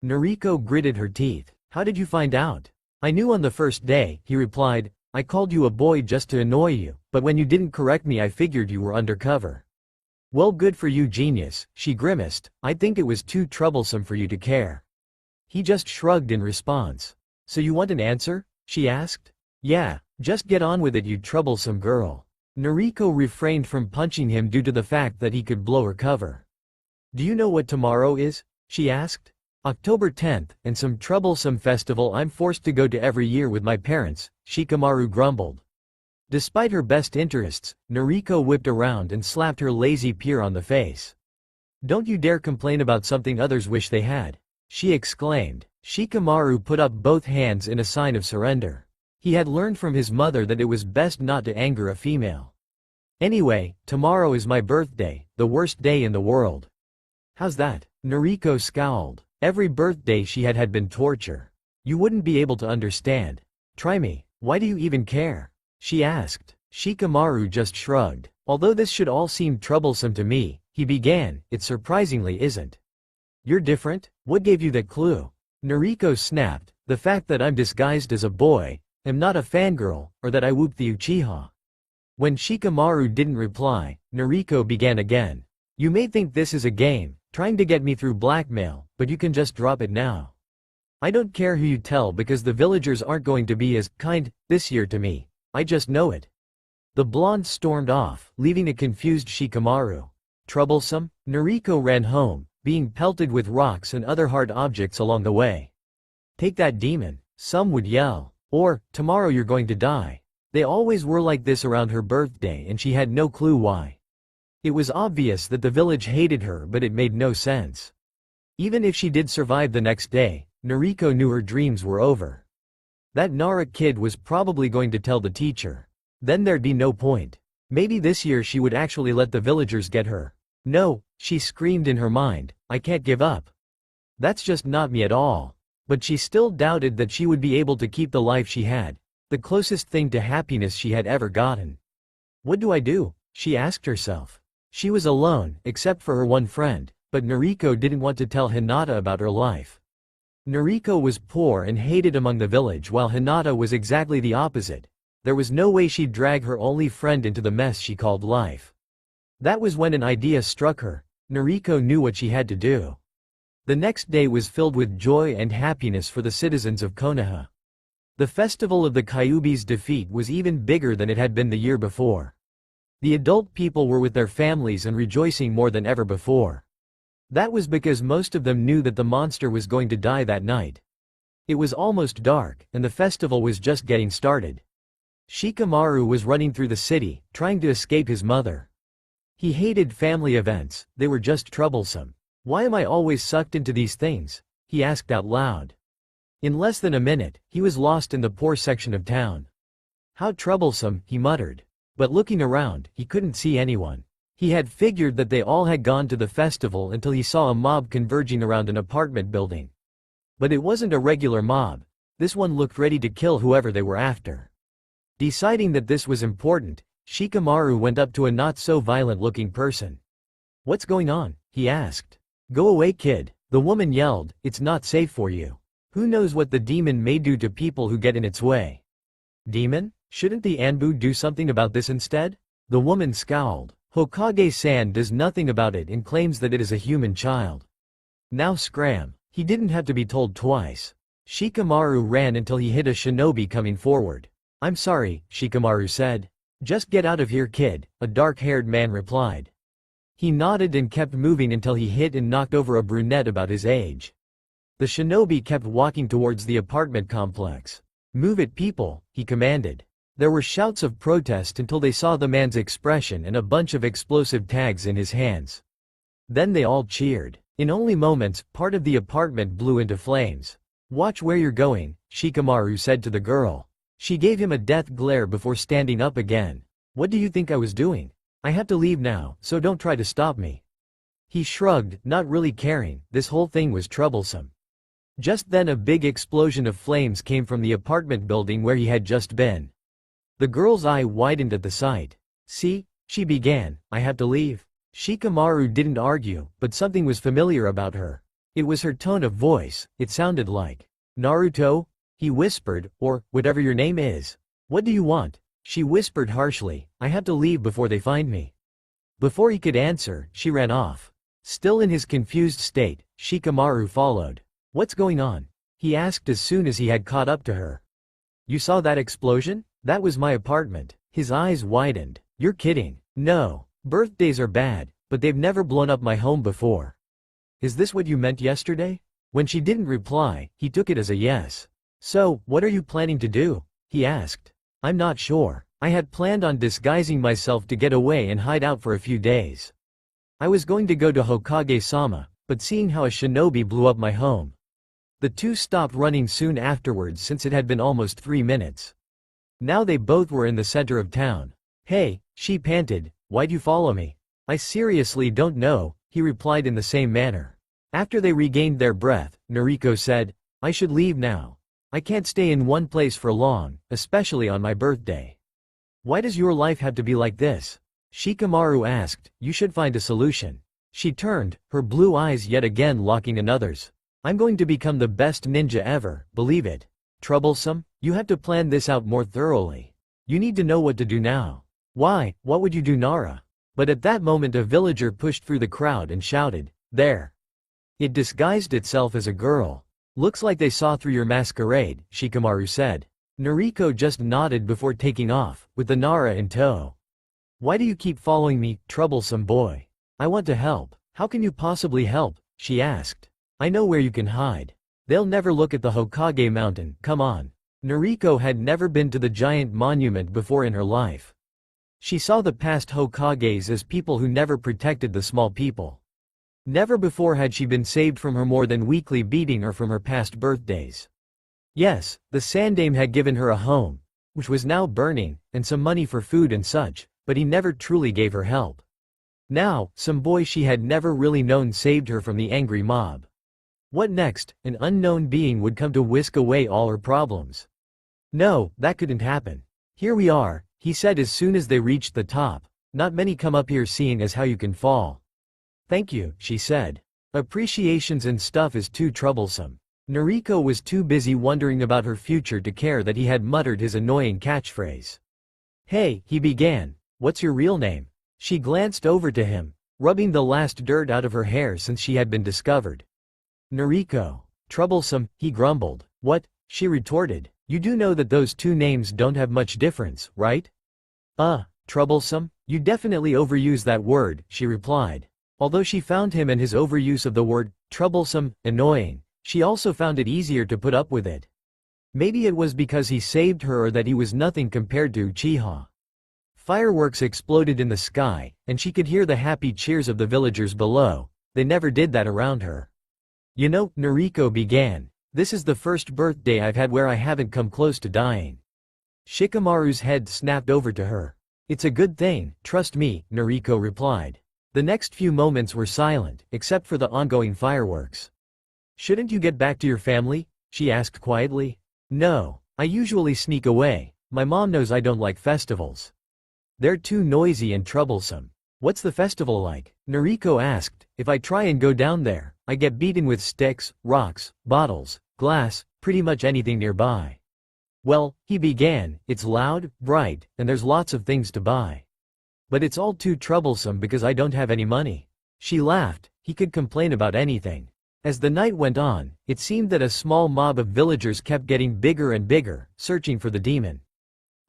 Nariko gritted her teeth. How did you find out? I knew on the first day, he replied. I called you a boy just to annoy you, but when you didn't correct me I figured you were undercover. Well, good for you, genius, she grimaced. I think it was too troublesome for you to care. He just shrugged in response. So you want an answer? She asked. Yeah, just get on with it, you troublesome girl. Nariko refrained from punching him due to the fact that he could blow her cover. Do you know what tomorrow is? She asked. October 10th, and some troublesome festival I'm forced to go to every year with my parents, Shikamaru grumbled. Despite her best interests, Nariko whipped around and slapped her lazy peer on the face. Don't you dare complain about something others wish they had, she exclaimed. Shikamaru put up both hands in a sign of surrender. He had learned from his mother that it was best not to anger a female. Anyway, tomorrow is my birthday, the worst day in the world. How's that? Nariko scowled. Every birthday she had been torture. You wouldn't be able to understand. Try me. Why do you even care? She asked. Shikamaru just shrugged. Although this should all seem troublesome to me, he began, it surprisingly isn't. You're different? What gave you that clue? Nariko snapped. The fact that I'm disguised as a boy, am not a fangirl, or that I whooped the Uchiha. When Shikamaru didn't reply, Nariko began again. You may think this is a game, trying to get me through blackmail, but you can just drop it now. I don't care who you tell because the villagers aren't going to be as kind this year to me. I just know it. The blonde stormed off, leaving a confused Shikamaru. Troublesome? Nariko ran home, being pelted with rocks and other hard objects along the way. Take that demon, some would yell. Or, tomorrow you're going to die. They always were like this around her birthday and she had no clue why. It was obvious that the village hated her, but it made no sense. Even if she did survive the next day, Nariko knew her dreams were over. That Nara kid was probably going to tell the teacher. Then there'd be no point. Maybe this year she would actually let the villagers get her. No, she screamed in her mind, I can't give up. That's just not me at all. But she still doubted that she would be able to keep the life she had, the closest thing to happiness she had ever gotten. What do I do? She asked herself. She was alone, except for her one friend, but Nariko didn't want to tell Hinata about her life. Nariko was poor and hated among the village while Hinata was exactly the opposite. There was no way she'd drag her only friend into the mess she called life. That was when an idea struck her. Nariko knew what she had to do. The next day was filled with joy and happiness for the citizens of Konoha. The festival of the Kyuubi's defeat was even bigger than it had been the year before. The adult people were with their families and rejoicing more than ever before. That was because most of them knew that the monster was going to die that night. It was almost dark, and the festival was just getting started. Shikamaru was running through the city, trying to escape his mother. He hated family events, they were just troublesome. Why am I always sucked into these things? He asked out loud. In less than a minute, he was lost in the poor section of town. How troublesome, he muttered. But looking around, he couldn't see anyone. He had figured that they all had gone to the festival until he saw a mob converging around an apartment building. But it wasn't a regular mob. This one looked ready to kill whoever they were after. Deciding that this was important, Shikamaru went up to a not-so-violent-looking person. What's going on? He asked. Go away, kid, the woman yelled, it's not safe for you. Who knows what the demon may do to people who get in its way? Demon? Shouldn't the Anbu do something about this instead? The woman scowled. Hokage-san does nothing about it and claims that it is a human child. Now scram. He didn't have to be told twice. Shikamaru ran until he hit a shinobi coming forward. I'm sorry, Shikamaru said. Just get out of here, kid, a dark-haired man replied. He nodded and kept moving until he hit and knocked over a brunette about his age. The shinobi kept walking towards the apartment complex. Move it, people, he commanded. There were shouts of protest until they saw the man's expression and a bunch of explosive tags in his hands. Then they all cheered. In only moments, part of the apartment blew into flames. Watch where you're going, Shikamaru said to the girl. She gave him a death glare before standing up again. What do you think I was doing? I have to leave now, so don't try to stop me. He shrugged, not really caring, this whole thing was troublesome. Just then a big explosion of flames came from the apartment building where he had just been. The girl's eye widened at the sight. See? She began, I have to leave. Shikamaru didn't argue, but something was familiar about her. It was her tone of voice, it sounded like, Naruto? He whispered, or, whatever your name is. What do you want? She whispered harshly, I have to leave before they find me. Before he could answer, she ran off. Still in his confused state, Shikamaru followed. What's going on? He asked as soon as he had caught up to her. You saw that explosion? That was my apartment. His eyes widened. You're kidding. No. Birthdays are bad, but they've never blown up my home before. Is this what you meant yesterday? When she didn't reply, he took it as a yes. So, what are you planning to do? He asked. I'm not sure. I had planned on disguising myself to get away and hide out for a few days. I was going to go to Hokage-sama, but seeing how a shinobi blew up my home. The two stopped running soon afterwards since it had been almost 3 minutes. Now they both were in the center of town. Hey, she panted, why'd you follow me? I seriously don't know, he replied in the same manner. After they regained their breath, Nariko said, I should leave now. I can't stay in one place for long, especially on my birthday. Why does your life have to be like this? Shikamaru asked, you should find a solution. She turned, her blue eyes yet again locking in others. I'm going to become the best ninja ever, believe it. Troublesome? You have to plan this out more thoroughly. You need to know what to do now. Why, what would you do, Nara? But at that moment a villager pushed through the crowd and shouted, there. It disguised itself as a girl. Looks like they saw through your masquerade, Shikamaru said. Nariko just nodded before taking off, with the Nara in tow. Why do you keep following me, troublesome boy? I want to help. How can you possibly help? She asked. I know where you can hide. They'll never look at the Hokage mountain, come on. Nariko had never been to the giant monument before in her life. She saw the past Hokages as people who never protected the small people. Never before had she been saved from her more than weekly beating or from her past birthdays. Yes, the Sandaime had given her a home, which was now burning, and some money for food and such, but he never truly gave her help. Now, some boy she had never really known saved her from the angry mob. What next? An unknown being would come to whisk away all her problems. No, that couldn't happen. Here we are, he said as soon as they reached the top. Not many come up here seeing as how you can fall. Thank you, she said. Appreciations and stuff is too troublesome. Nariko was too busy wondering about her future to care that he had muttered his annoying catchphrase. Hey, he began, what's your real name? She glanced over to him, rubbing the last dirt out of her hair since she had been discovered. Nariko. Troublesome, he grumbled. What? She retorted. You do know that those two names don't have much difference, right? Troublesome? You definitely overuse that word, she replied. Although she found him and his overuse of the word troublesome annoying, she also found it easier to put up with it. Maybe it was because he saved her or that he was nothing compared to Uchiha. Fireworks exploded in the sky, and she could hear the happy cheers of the villagers below. They never did that around her. You know, Nariko began, this is the first birthday I've had where I haven't come close to dying. Shikamaru's head snapped over to her. It's a good thing, trust me, Nariko replied. The next few moments were silent, except for the ongoing fireworks. Shouldn't you get back to your family? She asked quietly. No, I usually sneak away. My mom knows I don't like festivals. They're too noisy and troublesome. What's the festival like? Nariko asked. If I try and go down there, I get beaten with sticks, rocks, bottles, glass, pretty much anything nearby. Well, he began, it's loud, bright, and there's lots of things to buy. But it's all too troublesome because I don't have any money. She laughed, he could complain about anything. As the night went on, it seemed that a small mob of villagers kept getting bigger and bigger, searching for the demon.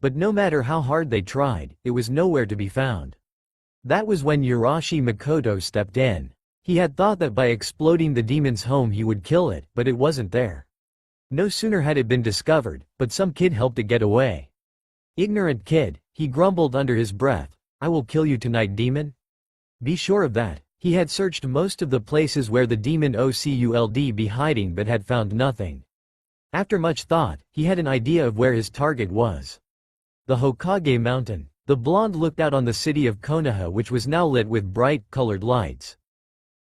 But no matter how hard they tried, it was nowhere to be found. That was when Urashi Makoto stepped in. He had thought that by exploding the demon's home he would kill it, but it wasn't there. No sooner had it been discovered, but some kid helped it get away. Ignorant kid, he grumbled under his breath. I will kill you tonight, demon. Be sure of that. He had searched most of the places where the demon could be hiding but had found nothing. After much thought, he had an idea of where his target was. The Hokage mountain. The blonde looked out on the city of Konoha, which was now lit with bright, colored lights.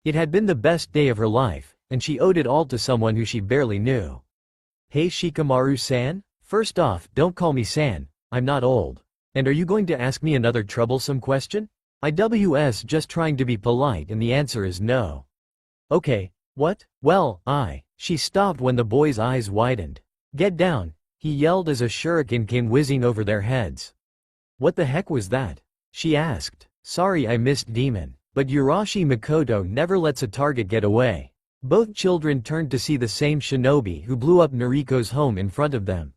It had been the best day of her life, and she owed it all to someone who she barely knew. Hey Shikamaru-san? First off, don't call me san, I'm not old. And are you going to ask me another troublesome question? IWS just trying to be polite and the answer is no. Okay, what? Well, She stopped when the boy's eyes widened. "Get down," he yelled as a shuriken came whizzing over their heads. "What the heck was that?" she asked. "Sorry I missed demon. But Urashi Makoto never lets a target get away." Both children turned to see the same shinobi who blew up Nariko's home in front of them.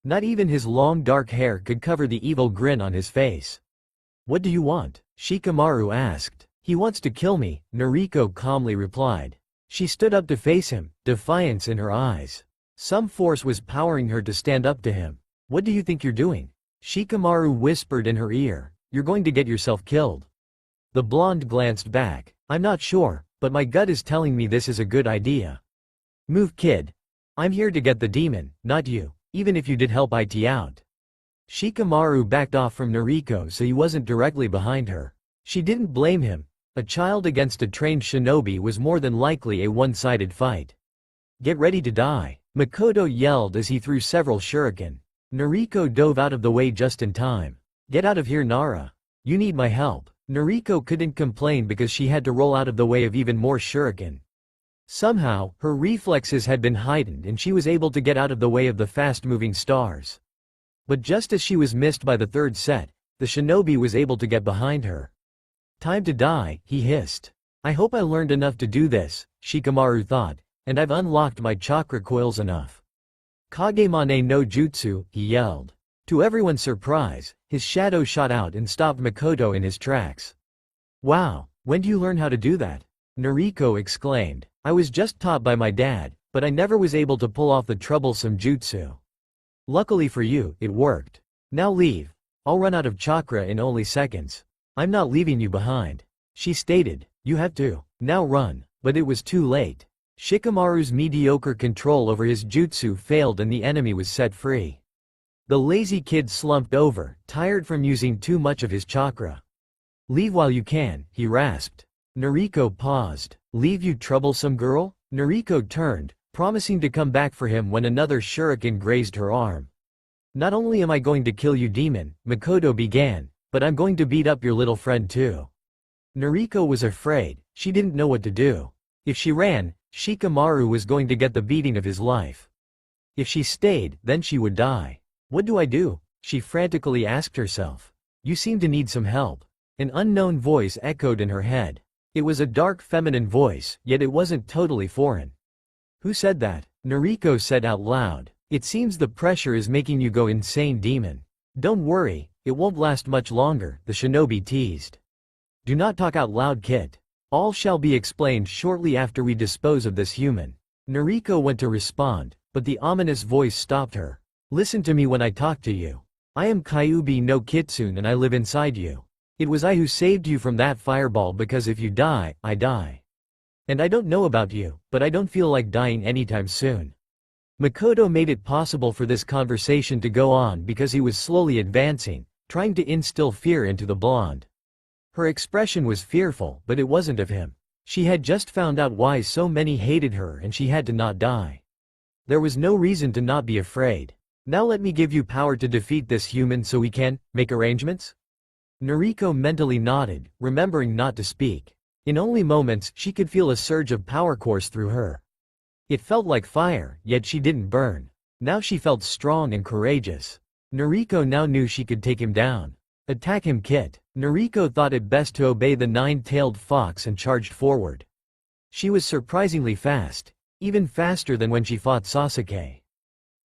Not even his long dark hair could cover the evil grin on his face. "What do you want?" Shikamaru asked. "He wants to kill me," Nariko calmly replied. She stood up to face him, defiance in her eyes. Some force was powering her to stand up to him. "What do you think you're doing?" Shikamaru whispered in her ear. "You're going to get yourself killed." The blonde glanced back. "I'm not sure, but my gut is telling me this is a good idea." "Move, kid. I'm here to get the demon, not you, even if you did help it out." Shikamaru backed off from Nariko so he wasn't directly behind her. She didn't blame him. A child against a trained shinobi was more than likely a one-sided fight. "Get ready to die," Makoto yelled as he threw several shuriken. Nariko dove out of the way just in time. "Get out of here, Nara. You need my help." Nariko couldn't complain because she had to roll out of the way of even more shuriken. Somehow, her reflexes had been heightened and she was able to get out of the way of the fast-moving stars. But just as she was missed by the third set, the shinobi was able to get behind her. "Time to die," he hissed. "I hope I learned enough to do this," Shikamaru thought, "and I've unlocked my chakra coils enough." "Kagemane no jutsu," he yelled. To everyone's surprise, his shadow shot out and stopped Makoto in his tracks. "Wow, when do you learn how to do that?" Nariko exclaimed. "I was just taught by my dad, but I never was able to pull off the troublesome jutsu. Luckily for you, it worked. Now leave. I'll run out of chakra in only seconds." "I'm not leaving you behind," she stated. "You have to. Now run." But it was too late. Shikamaru's mediocre control over his jutsu failed and the enemy was set free. The lazy kid slumped over, tired from using too much of his chakra. "Leave while you can," he rasped. Nariko paused. "Leave, you troublesome girl?" Nariko turned, promising to come back for him when another shuriken grazed her arm. "Not only am I going to kill you, demon," Makoto began, "but I'm going to beat up your little friend too." Nariko was afraid. She didn't know what to do. If she ran, Shikamaru was going to get the beating of his life. If she stayed, then she would die. "What do I do?" she frantically asked herself. "You seem to need some help." An unknown voice echoed in her head. It was a dark feminine voice, yet it wasn't totally foreign. "Who said that?" Nariko said out loud. "It seems the pressure is making you go insane, demon." "Don't worry, it won't last much longer," the shinobi teased. "Do not talk out loud, kid. All shall be explained shortly after we dispose of this human." Nariko went to respond, but the ominous voice stopped her. "Listen to me when I talk to you. I am Kyuubi no Kitsune and I live inside you. It was I who saved you from that fireball because if you die, I die. And I don't know about you, but I don't feel like dying anytime soon." Makoto made it possible for this conversation to go on because he was slowly advancing, trying to instill fear into the blonde. Her expression was fearful, but it wasn't of him. She had just found out why so many hated her and she had to not die. There was no reason to not be afraid. "Now let me give you power to defeat this human so we can make arrangements?" Nariko mentally nodded, remembering not to speak. In only moments, she could feel a surge of power course through her. It felt like fire, yet she didn't burn. Now she felt strong and courageous. Nariko now knew she could take him down. "Attack him, Kit." Nariko thought it best to obey the nine-tailed fox and charged forward. She was surprisingly fast, even faster than when she fought Sasuke.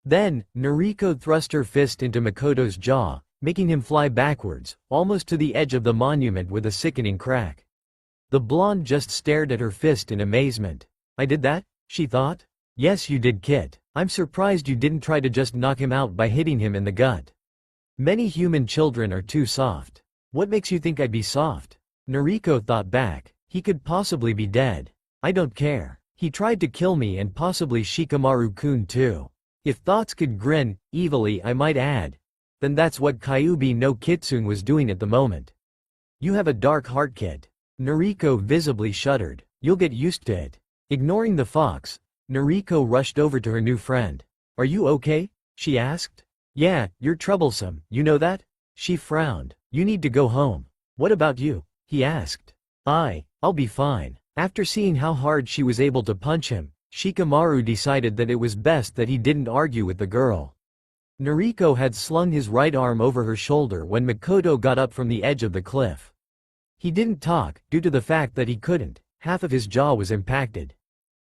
Then, Nariko thrust her fist into Makoto's jaw, making him fly backwards, almost to the edge of the monument with a sickening crack. The blonde just stared at her fist in amazement. "I did that?" she thought. "Yes, you did, Kit. I'm surprised you didn't try to just knock him out by hitting him in the gut. Many human children are too soft." "What makes you think I'd be soft?" Nariko thought back. He could possibly be dead. "I don't care. He tried to kill me and possibly Shikamaru-kun too. If thoughts could grin, evilly I might add, then that's what Kyuubi no Kitsune was doing at the moment." "You have a dark heart, kid." Nariko visibly shuddered. "You'll get used to it." Ignoring the fox, Nariko rushed over to her new friend. "Are you okay?" she asked. "Yeah, you're troublesome, you know that?" She frowned. "You need to go home." "What about you?" he asked. I'll be fine." After seeing how hard she was able to punch him, Shikamaru decided that it was best that he didn't argue with the girl. Nariko had slung his right arm over her shoulder when Makoto got up from the edge of the cliff. He didn't talk, due to the fact that he couldn't. Half of his jaw was impacted.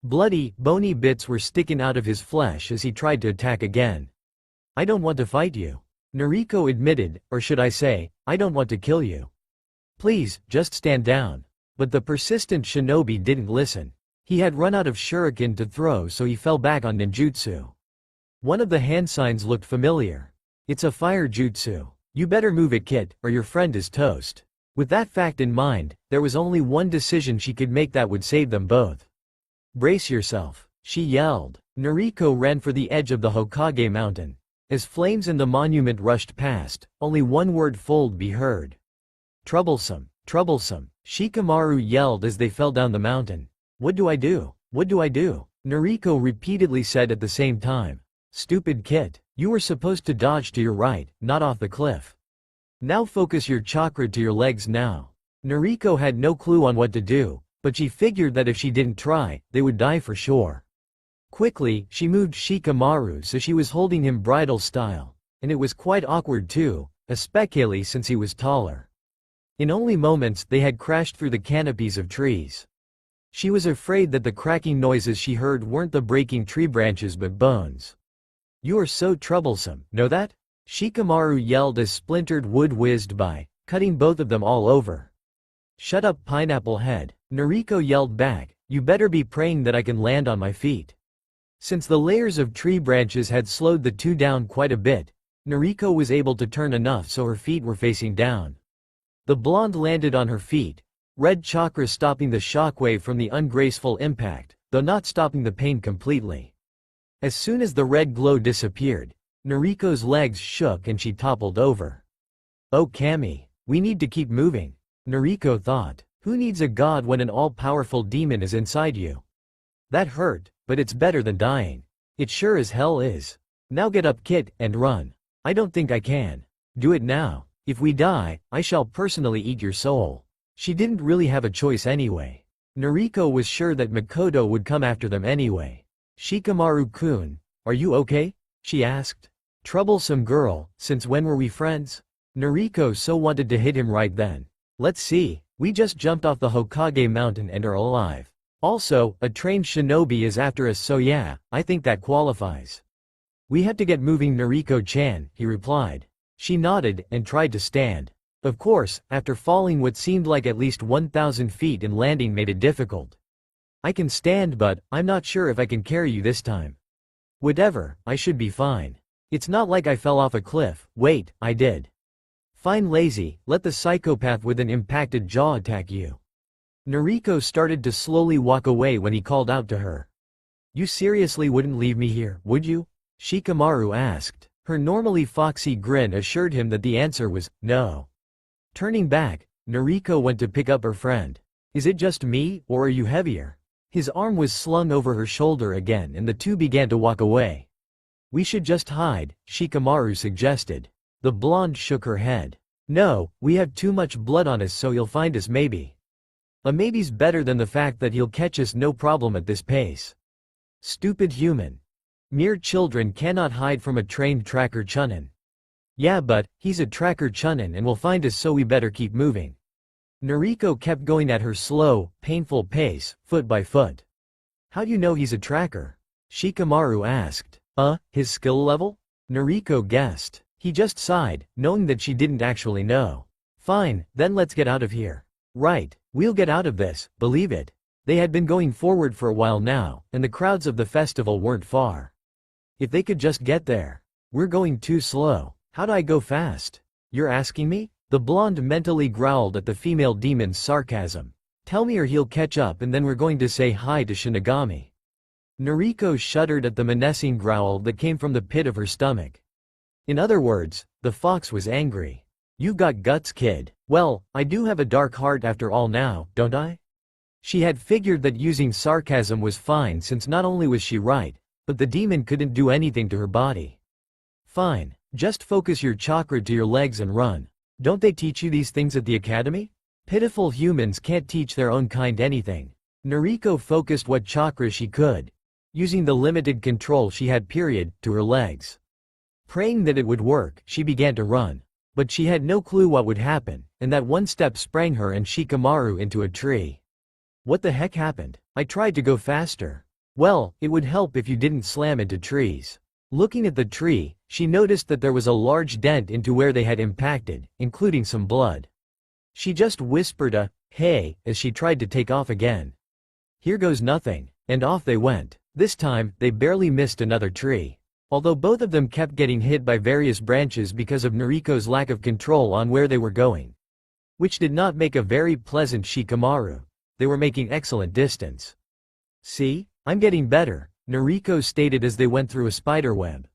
Bloody, bony bits were sticking out of his flesh as he tried to attack again. "I don't want to fight you," Nariko admitted, or should I say, "I don't want to kill you. Please, just stand down." But the persistent shinobi didn't listen. He had run out of shuriken to throw, so he fell back on ninjutsu. One of the hand signs looked familiar. "It's a fire jutsu. You better move it, kid, or your friend is toast." With that fact in mind, there was only one decision she could make that would save them both. "Brace yourself," she yelled. Nariko ran for the edge of the Hokage mountain. As flames in the monument rushed past, only one word would be heard. "Troublesome, troublesome," Shikamaru yelled as they fell down the mountain. "What do I do? What do I do?" Nariko repeatedly said at the same time. "Stupid kid. You were supposed to dodge to your right, not off the cliff. Now focus your chakra to your legs now." Nariko had no clue on what to do, but she figured that if she didn't try, they would die for sure. Quickly, she moved Shikamaru so she was holding him bridal style, and it was quite awkward too, especially since he was taller. In only moments they had crashed through the canopies of trees. She was afraid that the cracking noises she heard weren't the breaking tree branches but bones. "You are so troublesome, know that?" Shikamaru yelled as splintered wood whizzed by, cutting both of them all over. "Shut up, pineapple head," Nariko yelled back, "you better be praying that I can land on my feet." Since the layers of tree branches had slowed the two down quite a bit, Nariko was able to turn enough so her feet were facing down. The blonde landed on her feet, red chakra stopping the shockwave from the ungraceful impact, though not stopping the pain completely. As soon as the red glow disappeared, Nariko's legs shook and she toppled over. "Oh Kami, we need to keep moving," Nariko thought. Who needs a god when an all-powerful demon is inside you? That hurt, but it's better than dying. It sure as hell is. Now get up, kid, and run. I don't think I can. Do it now. If we die, I shall personally eat your soul. She didn't really have a choice anyway. Nariko was sure that Makoto would come after them anyway. "Shikamaru-kun, are you okay?" she asked. "Troublesome girl, since when were we friends?" Nariko so wanted to hit him right then. "Let's see, we just jumped off the Hokage mountain and are alive. Also, a trained shinobi is after us, so yeah, I think that qualifies." "We have to get moving, Nariko-chan," he replied. She nodded and tried to stand. Of course, after falling what seemed like at least 1,000 feet and landing made it difficult. "I can stand, but I'm not sure if I can carry you this time." "Whatever, I should be fine. It's not like I fell off a cliff. Wait, I did." "Fine, lazy, let the psychopath with an impacted jaw attack you." Nariko started to slowly walk away when he called out to her. "You seriously wouldn't leave me here, would you?" Shikamaru asked. Her normally foxy grin assured him that the answer was, no. Turning back, Nariko went to pick up her friend. "Is it just me, or are you heavier?" His arm was slung over her shoulder again and the two began to walk away. "We should just hide," Shikamaru suggested. The blonde shook her head. "No, we have too much blood on us, so he'll find us maybe." A maybe's better than the fact that he'll catch us no problem at this pace. Stupid human. Mere children cannot hide from a trained tracker chunin. "Yeah, but he's a tracker chunin and will find us, so we better keep moving." Nariko kept going at her slow, painful pace, foot by foot. "How do you know he's a tracker?" Shikamaru asked. His skill level?" Nariko guessed. He just sighed, knowing that she didn't actually know. "Fine, then let's get out of here." "Right, we'll get out of this, believe it." They had been going forward for a while now, and the crowds of the festival weren't far. If they could just get there. "We're going too slow. How do I go fast?" "You're asking me?" The blonde mentally growled at the female demon's sarcasm. "Tell me or he'll catch up and then we're going to say hi to Shinigami." Nariko shuddered at the menacing growl that came from the pit of her stomach. In other words, the fox was angry. "You've got guts, kid. Well, I do have a dark heart after all now, don't I?" She had figured that using sarcasm was fine since not only was she right, but the demon couldn't do anything to her body. "Fine, just focus your chakra to your legs and run. Don't they teach you these things at the academy? Pitiful humans can't teach their own kind anything." Nariko focused what chakra she could, using the limited control she had to her legs. Praying that it would work, she began to run. But she had no clue what would happen, and that one step sprang her and Shikamaru into a tree. What the heck happened? I tried to go faster. Well, it would help if you didn't slam into trees. Looking at the tree, she noticed that there was a large dent into where they had impacted, including some blood. She just whispered a, "Hey," as she tried to take off again. "Here goes nothing," and off they went. This time, they barely missed another tree. Although both of them kept getting hit by various branches because of Nariko's lack of control on where they were going. Which did not make a very pleasant Shikamaru. They were making excellent distance. "See? I'm getting better," Nariko stated as they went through a spiderweb.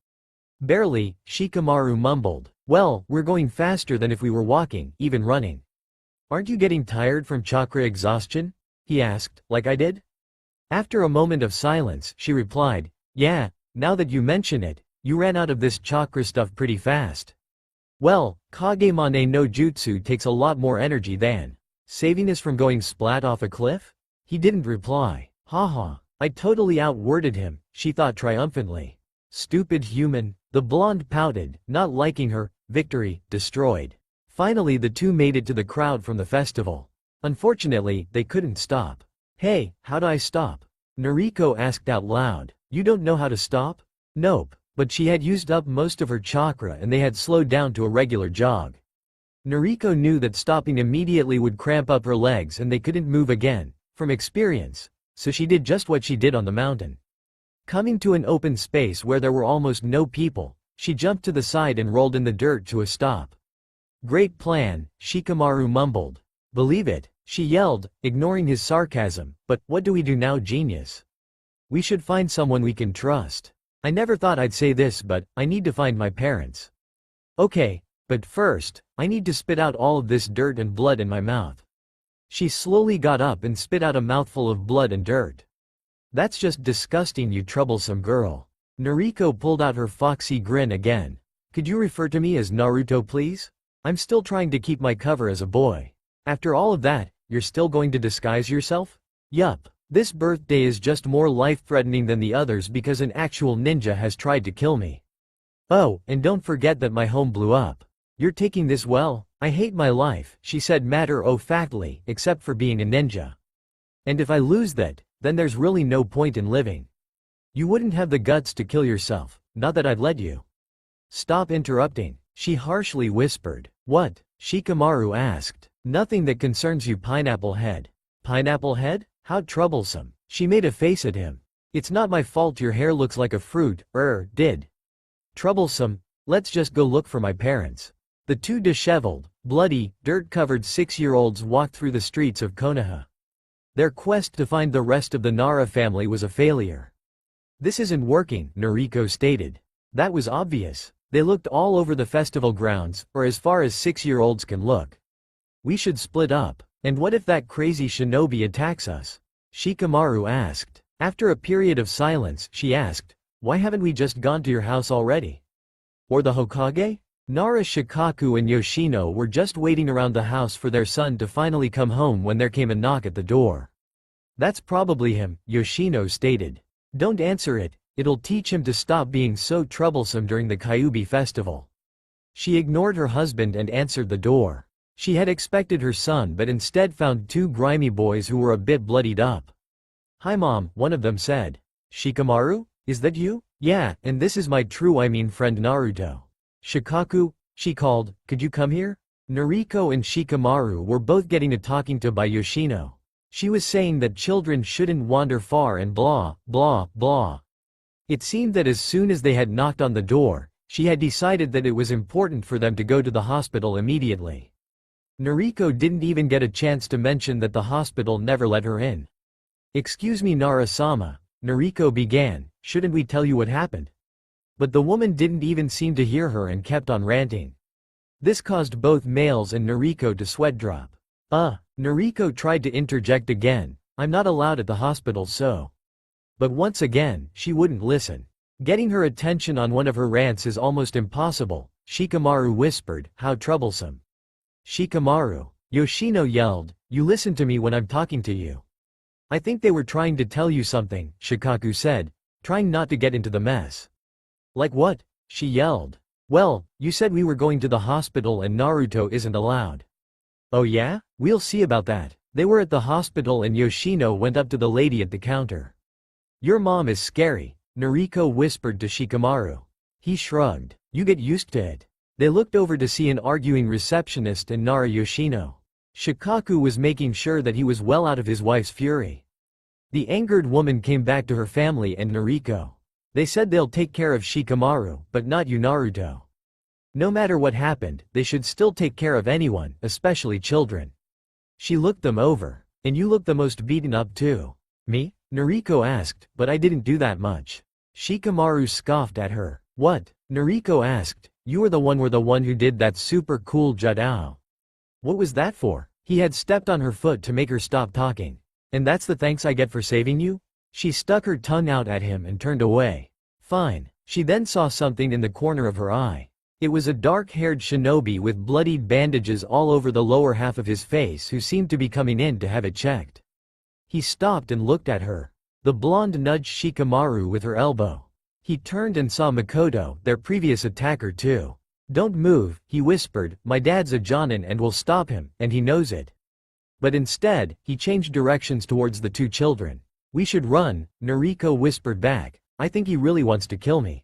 "Barely," Shikamaru mumbled. "Well, we're going faster than if we were walking, even running." "Aren't you getting tired from chakra exhaustion?" he asked, "like I did?" After a moment of silence, she replied, "Yeah, now that you mention it, you ran out of this chakra stuff pretty fast." "Well, Kagemane no Jutsu takes a lot more energy than saving us from going splat off a cliff?" He didn't reply. "Haha, I totally outworded him," she thought triumphantly. "Stupid human." The blonde pouted, not liking her. Victory, destroyed. Finally the two made it to the crowd from the festival. Unfortunately, they couldn't stop. "Hey, how do I stop?" Nariko asked out loud. "You don't know how to stop?" Nope, but she had used up most of her chakra and they had slowed down to a regular jog. Nariko knew that stopping immediately would cramp up her legs and they couldn't move again, from experience, so she did just what she did on the mountain. Coming to an open space where there were almost no people, she jumped to the side and rolled in the dirt to a stop. "Great plan," Shikamaru mumbled. "Believe it," she yelled, ignoring his sarcasm. "But what do we do now, genius? We should find someone we can trust. I never thought I'd say this, but I need to find my parents. Okay, but first, I need to spit out all of this dirt and blood in my mouth." She slowly got up and spit out a mouthful of blood and dirt. "That's just disgusting, you troublesome girl." Nariko pulled out her foxy grin again. "Could you refer to me as Naruto, please? I'm still trying to keep my cover as a boy. After all of that, you're still going to disguise yourself?" "Yup. This birthday is just more life-threatening than the others because an actual ninja has tried to kill me. Oh, and don't forget that my home blew up. You're taking this well. I hate my life," she said matter-of-factly, "except for being a ninja. And if I lose that, then there's really no point in living. You wouldn't have the guts to kill yourself, not that I'd let you." "Stop interrupting," she harshly whispered. "What?" Shikamaru asked. "Nothing that concerns you, pineapple head." "Pineapple head? How troublesome." She made a face at him. "It's not my fault your hair looks like a fruit, did. Troublesome. Let's just go look for my parents." The two disheveled, bloody, dirt-covered 6-year-olds walked through the streets of Konoha. Their quest to find the rest of the Nara family was a failure. "This isn't working," Nariko stated. That was obvious. They looked all over the festival grounds, or as far as 6-year-olds can look. "We should split up. And what if that crazy shinobi attacks us?" Shikamaru asked. After a period of silence, she asked, "Why haven't we just gone to your house already? Or the Hokage?" Nara, Shikaku and Yoshino were just waiting around the house for their son to finally come home when there came a knock at the door. "That's probably him," Yoshino stated. "Don't answer it, it'll teach him to stop being so troublesome during the Kyuubi festival." She ignored her husband and answered the door. She had expected her son but instead found two grimy boys who were a bit bloodied up. "Hi mom," one of them said. "Shikamaru? Is that you?" "Yeah, and this is my friend Naruto." "Shikaku," she called, "could you come here?" Nariko and Shikamaru were both getting to talking to by Yoshino. She was saying that children shouldn't wander far and blah, blah, blah. It seemed that as soon as they had knocked on the door, she had decided that it was important for them to go to the hospital immediately. Nariko didn't even get a chance to mention that the hospital never let her in. "Excuse me Nara-sama," Nariko began, "shouldn't we tell you what happened?" But the woman didn't even seem to hear her and kept on ranting. This caused both males and Nariko to sweat drop. Nariko tried to interject again, "I'm not allowed at the hospital so." But once again, she wouldn't listen. Getting her attention on one of her rants is almost impossible, Shikamaru whispered, "How troublesome." "Shikamaru," Yoshino yelled, "you listen to me when I'm talking to you." "I think they were trying to tell you something," Shikaku said. trying not to get into the mess. Like what? She yelled. Well, you said we were going to the hospital and Naruto isn't allowed. Oh yeah? We'll see about that. They were at the hospital and Yoshino went up to the lady at the counter. Your mom is scary, Nariko whispered to Shikamaru. He shrugged. You get used to it. They looked over to see an arguing receptionist and Nara Yoshino. Shikaku was making sure that he was well out of his wife's fury. The angered woman came back to her family and Nariko. They said they'll take care of Shikamaru, but not you Naruto. No matter what happened, they should still take care of anyone, especially children. She looked them over. And you look the most beaten up too. Me? Nariko asked, but I didn't do that much. Shikamaru scoffed at her. What? Nariko asked. You were the one who did that super cool judao. What was that for? He had stepped on her foot to make her stop talking. And that's the thanks I get for saving you? She stuck her tongue out at him and turned away. Fine. She then saw something in the corner of her eye. It was a dark-haired shinobi with bloodied bandages all over the lower half of his face who seemed to be coming in to have it checked. He stopped and looked at her. The blonde nudged Shikamaru with her elbow. He turned and saw Makoto, their previous attacker too. Don't move, he whispered, my dad's a Jonin and will stop him, and he knows it. But instead, he changed directions towards the two children. We should run, Nariko whispered back. I think he really wants to kill me.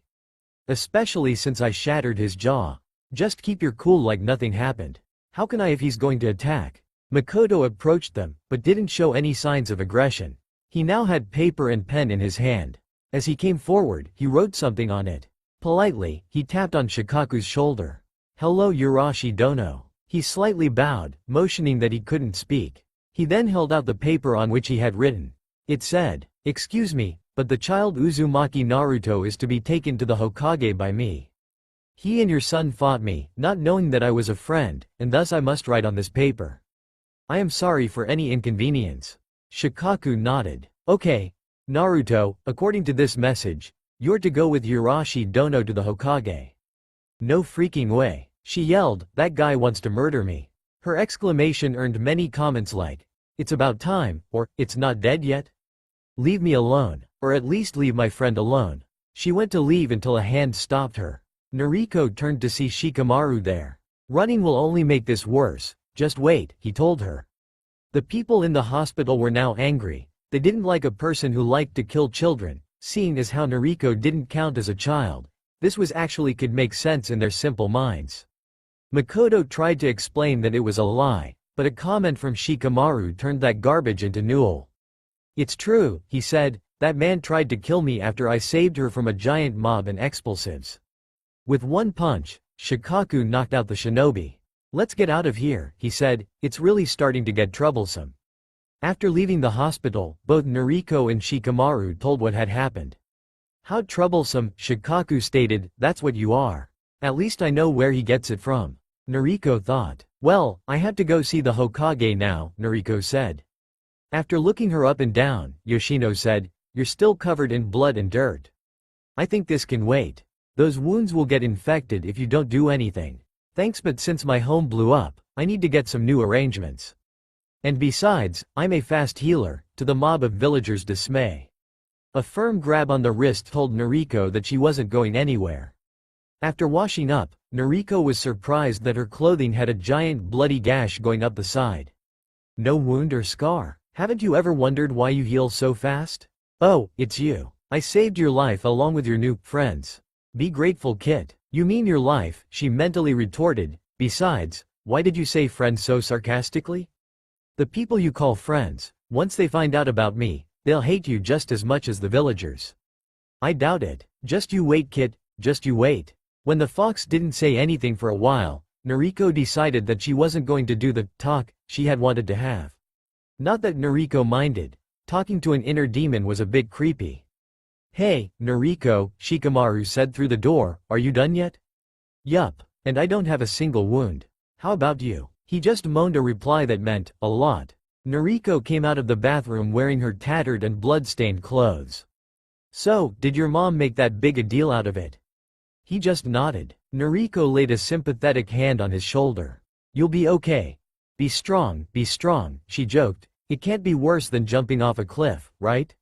Especially since I shattered his jaw. Just keep your cool like nothing happened. How can I if he's going to attack? Makoto approached them, but didn't show any signs of aggression. He now had paper and pen in his hand. As he came forward, he wrote something on it. Politely, he tapped on Shikaku's shoulder. Hello Urashi Dono. He slightly bowed, motioning that he couldn't speak. He then held out the paper on which he had written. It said, excuse me, but the child Uzumaki Naruto is to be taken to the Hokage by me. He and your son fought me, not knowing that I was a friend, and thus I must write on this paper. I am sorry for any inconvenience. Shikaku nodded. Okay, Naruto, according to this message, you're to go with Urashi Dono to the Hokage. No freaking way, she yelled, that guy wants to murder me. Her exclamation earned many comments like, it's about time, or, it's not dead yet? Leave me alone, or at least leave my friend alone. She went to leave until a hand stopped her. Nariko turned to see Shikamaru there. Running will only make this worse, just wait, he told her. The people in the hospital were now angry. They didn't like a person who liked to kill children, seeing as how Nariko didn't count as a child. This was actually could make sense in their simple minds. Makoto tried to explain that it was a lie, but a comment from Shikamaru turned that garbage into newel. It's true, he said, that man tried to kill me after I saved her from a giant mob and explosives. With one punch, Shikaku knocked out the shinobi. Let's get out of here, he said, it's really starting to get troublesome. After leaving the hospital, both Nariko and Shikamaru told what had happened. How troublesome, Shikaku stated, that's what you are. At least I know where he gets it from. Nariko thought. Well, I have to go see the Hokage now, Nariko said. After looking her up and down, Yoshino said, you're still covered in blood and dirt. I think this can wait. Those wounds will get infected if you don't do anything. Thanks, but since my home blew up, I need to get some new arrangements. And besides, I'm a fast healer, to the mob of villagers' dismay. A firm grab on the wrist told Nariko that she wasn't going anywhere. After washing up, Nariko was surprised that her clothing had a giant bloody gash going up the side. No wound or scar. Haven't you ever wondered why you heal so fast? Oh, it's you. I saved your life along with your new friends. Be grateful, kid. You mean your life, she mentally retorted. Besides, why did you say friends so sarcastically? The people you call friends, once they find out about me, they'll hate you just as much as the villagers. I doubt it. Just you wait, kid, just you wait. When the fox didn't say anything for a while, Nariko decided that she wasn't going to do the talk she had wanted to have. Not that Nariko minded. Talking to an inner demon was a bit creepy. Hey, Nariko, Shikamaru said through the door, are you done yet? Yup, and I don't have a single wound. How about you? He just moaned a reply that meant, a lot. Nariko came out of the bathroom wearing her tattered and blood-stained clothes. So, did your mom make that big a deal out of it? He just nodded. Nariko laid a sympathetic hand on his shoulder. You'll be okay. Be strong, she joked. It can't be worse than jumping off a cliff, right?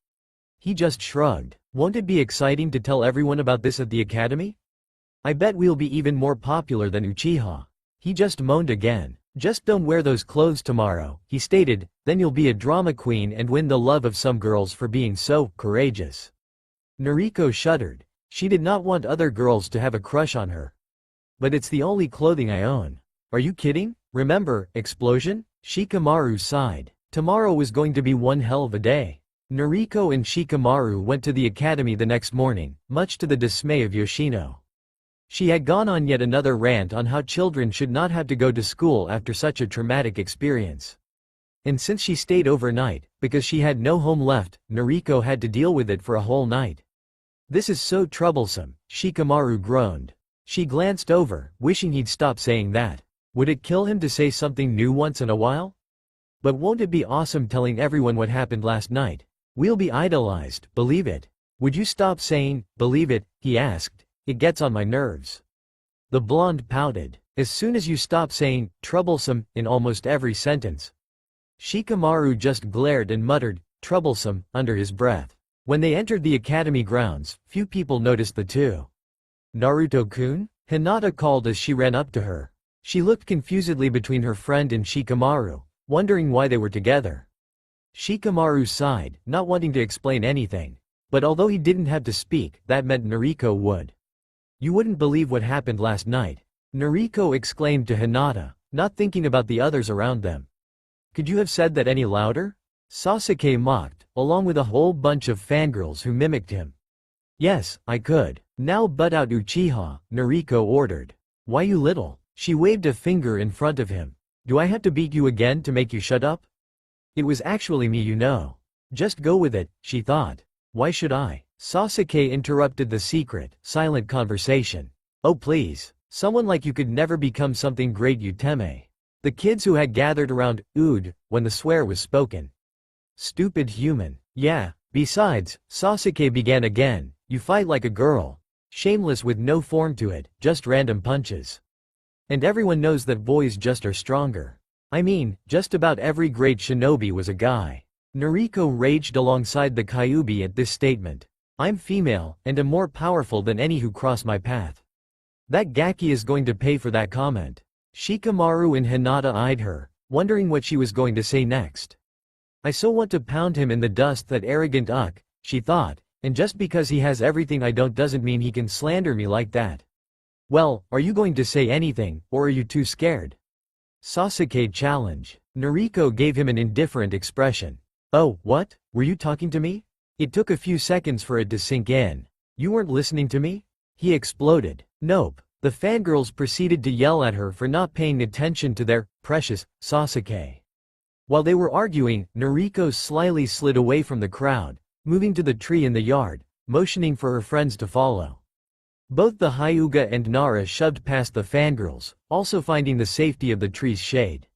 He just shrugged. Won't it be exciting to tell everyone about this at the academy? I bet we'll be even more popular than Uchiha. He just moaned again. Just don't wear those clothes tomorrow, he stated, then you'll be a drama queen and win the love of some girls for being so courageous. Nariko shuddered. She did not want other girls to have a crush on her. But it's the only clothing I own. Are you kidding? Remember, explosion? Shikamaru sighed. Tomorrow was going to be one hell of a day. Nariko and Shikamaru went to the academy the next morning, much to the dismay of Yoshino. She had gone on yet another rant on how children should not have to go to school after such a traumatic experience. And since she stayed overnight, because she had no home left, Nariko had to deal with it for a whole night. This is so troublesome, Shikamaru groaned. She glanced over, wishing he'd stop saying that. Would it kill him to say something new once in a while? But won't it be awesome telling everyone what happened last night? We'll be idolized, believe it. Would you stop saying, believe it, he asked. It gets on my nerves. The blonde pouted. As soon as you stop saying, troublesome, in almost every sentence. Shikamaru just glared and muttered, troublesome, under his breath. When they entered the academy grounds, few people noticed the two. Naruto-kun? Hinata called as she ran up to her. She looked confusedly between her friend and Shikamaru, wondering why they were together. Shikamaru sighed, not wanting to explain anything. But although he didn't have to speak, that meant Nariko would. You wouldn't believe what happened last night. Nariko exclaimed to Hinata, not thinking about the others around them. Could you have said that any louder? Sasuke mocked, along with a whole bunch of fangirls who mimicked him. Yes, I could. Now butt out Uchiha, Nariko ordered. Why you little? She waved a finger in front of him. Do I have to beat you again to make you shut up? It was actually me, you know. Just go with it, she thought. Why should I? Sasuke interrupted the secret, silent conversation. Oh please. Someone like you could never become something great, Uteme. The kids who had gathered around, oohed, when the swear was spoken. Stupid human. Yeah, besides, Sasuke began again, you fight like a girl. Shameless with no form to it, just random punches. And everyone knows that boys just are stronger. I mean, just about every great shinobi was a guy. Nariko raged alongside the Kyuubi at this statement. I'm female, and am more powerful than any who cross my path. That Gaki is going to pay for that comment. Shikamaru and Hinata eyed her, wondering what she was going to say next. I so want to pound him in the dust, that arrogant uck, she thought, and just because he has everything I don't doesn't mean he can slander me like that. Well, are you going to say anything, or are you too scared? Sasuke challenged. Nariko gave him an indifferent expression. Oh, what? Were you talking to me? It took a few seconds for it to sink in. You weren't listening to me? He exploded. Nope. The fangirls proceeded to yell at her for not paying attention to their precious Sasuke. While they were arguing, Nariko slyly slid away from the crowd, moving to the tree in the yard, motioning for her friends to follow. Both the Hyuga and Nara shoved past the fangirls, also finding the safety of the tree's shade.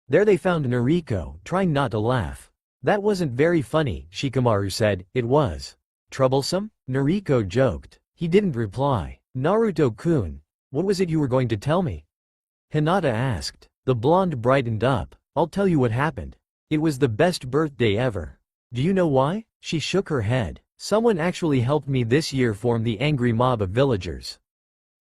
There they found Nariko, trying not to laugh. That wasn't very funny, Shikamaru said. It was. Troublesome? Nariko joked. He didn't reply. Naruto-kun, what was it you were going to tell me? Hinata asked. The blonde brightened up. I'll tell you what happened. It was the best birthday ever. Do you know why? She shook her head. Someone actually helped me this year form the angry mob of villagers.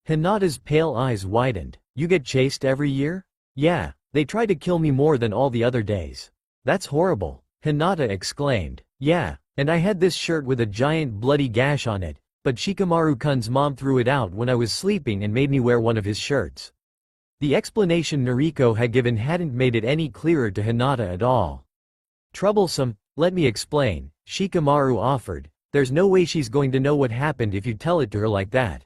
Hinata's pale eyes widened. You get chased every year? Yeah, they try to kill me more than all the other days. That's horrible. Hinata exclaimed. Yeah, and I had this shirt with a giant bloody gash on it, but Shikamaru-kun's mom threw it out when I was sleeping and made me wear one of his shirts. The explanation Nariko had given hadn't made it any clearer to Hinata at all. Troublesome, let me explain, Shikamaru offered. There's no way she's going to know what happened if you tell it to her like that.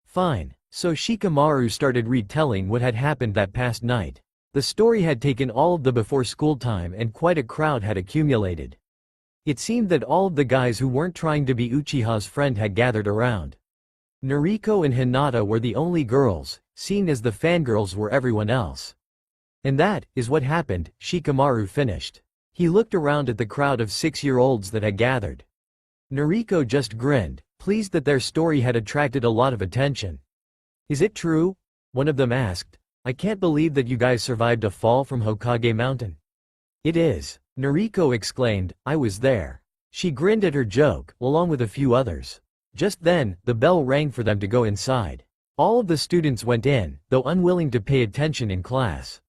Fine. So Shikamaru started retelling what had happened that past night. The story had taken all of the before school time and quite a crowd had accumulated. It seemed that all of the guys who weren't trying to be Uchiha's friend had gathered around. Nariko and Hinata were the only girls, seen as the fangirls were everyone else. And that is what happened, Shikamaru finished. He looked around at the crowd of 6-year-olds that had gathered. Nariko just grinned, pleased that their story had attracted a lot of attention. Is it true? One of them asked. I can't believe that you guys survived a fall from Hokage Mountain. It is. Nariko exclaimed, I was there. She grinned at her joke, along with a few others. Just then, the bell rang for them to go inside. All of the students went in, though unwilling to pay attention in class.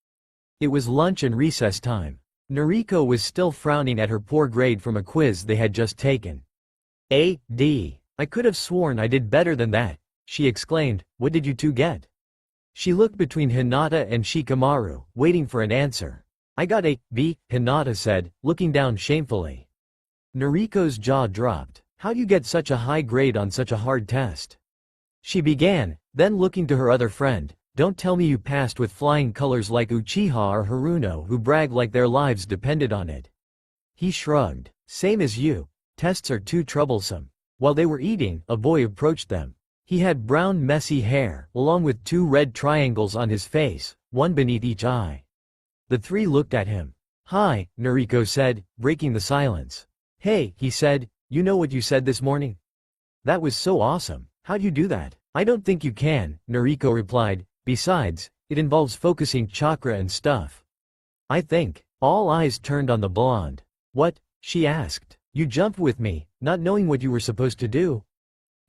It was lunch and recess time. Nariko was still frowning at her poor grade from a quiz they had just taken. A.D. I could have sworn I did better than that, she exclaimed. What did you two get? She looked between Hinata and Shikamaru, waiting for an answer. I got a B, Hinata said, looking down shamefully. Nariko's jaw dropped. How do you get such a high grade on such a hard test? She began, then looking to her other friend. Don't tell me you passed with flying colors like Uchiha or Haruno who brag like their lives depended on it. He shrugged. Same as you. Tests are too troublesome. While they were eating, a boy approached them. He had brown messy hair, along with 2 red triangles on his face, one beneath each eye. The 3 looked at him. Hi, Nariko said, breaking the silence. Hey, he said, you know what you said this morning? That was so awesome. How'd you do that? I don't think you can, Nariko replied. Besides, it involves focusing chakra and stuff. I think. All eyes turned on the blonde. What? She asked. You jumped with me, not knowing what you were supposed to do?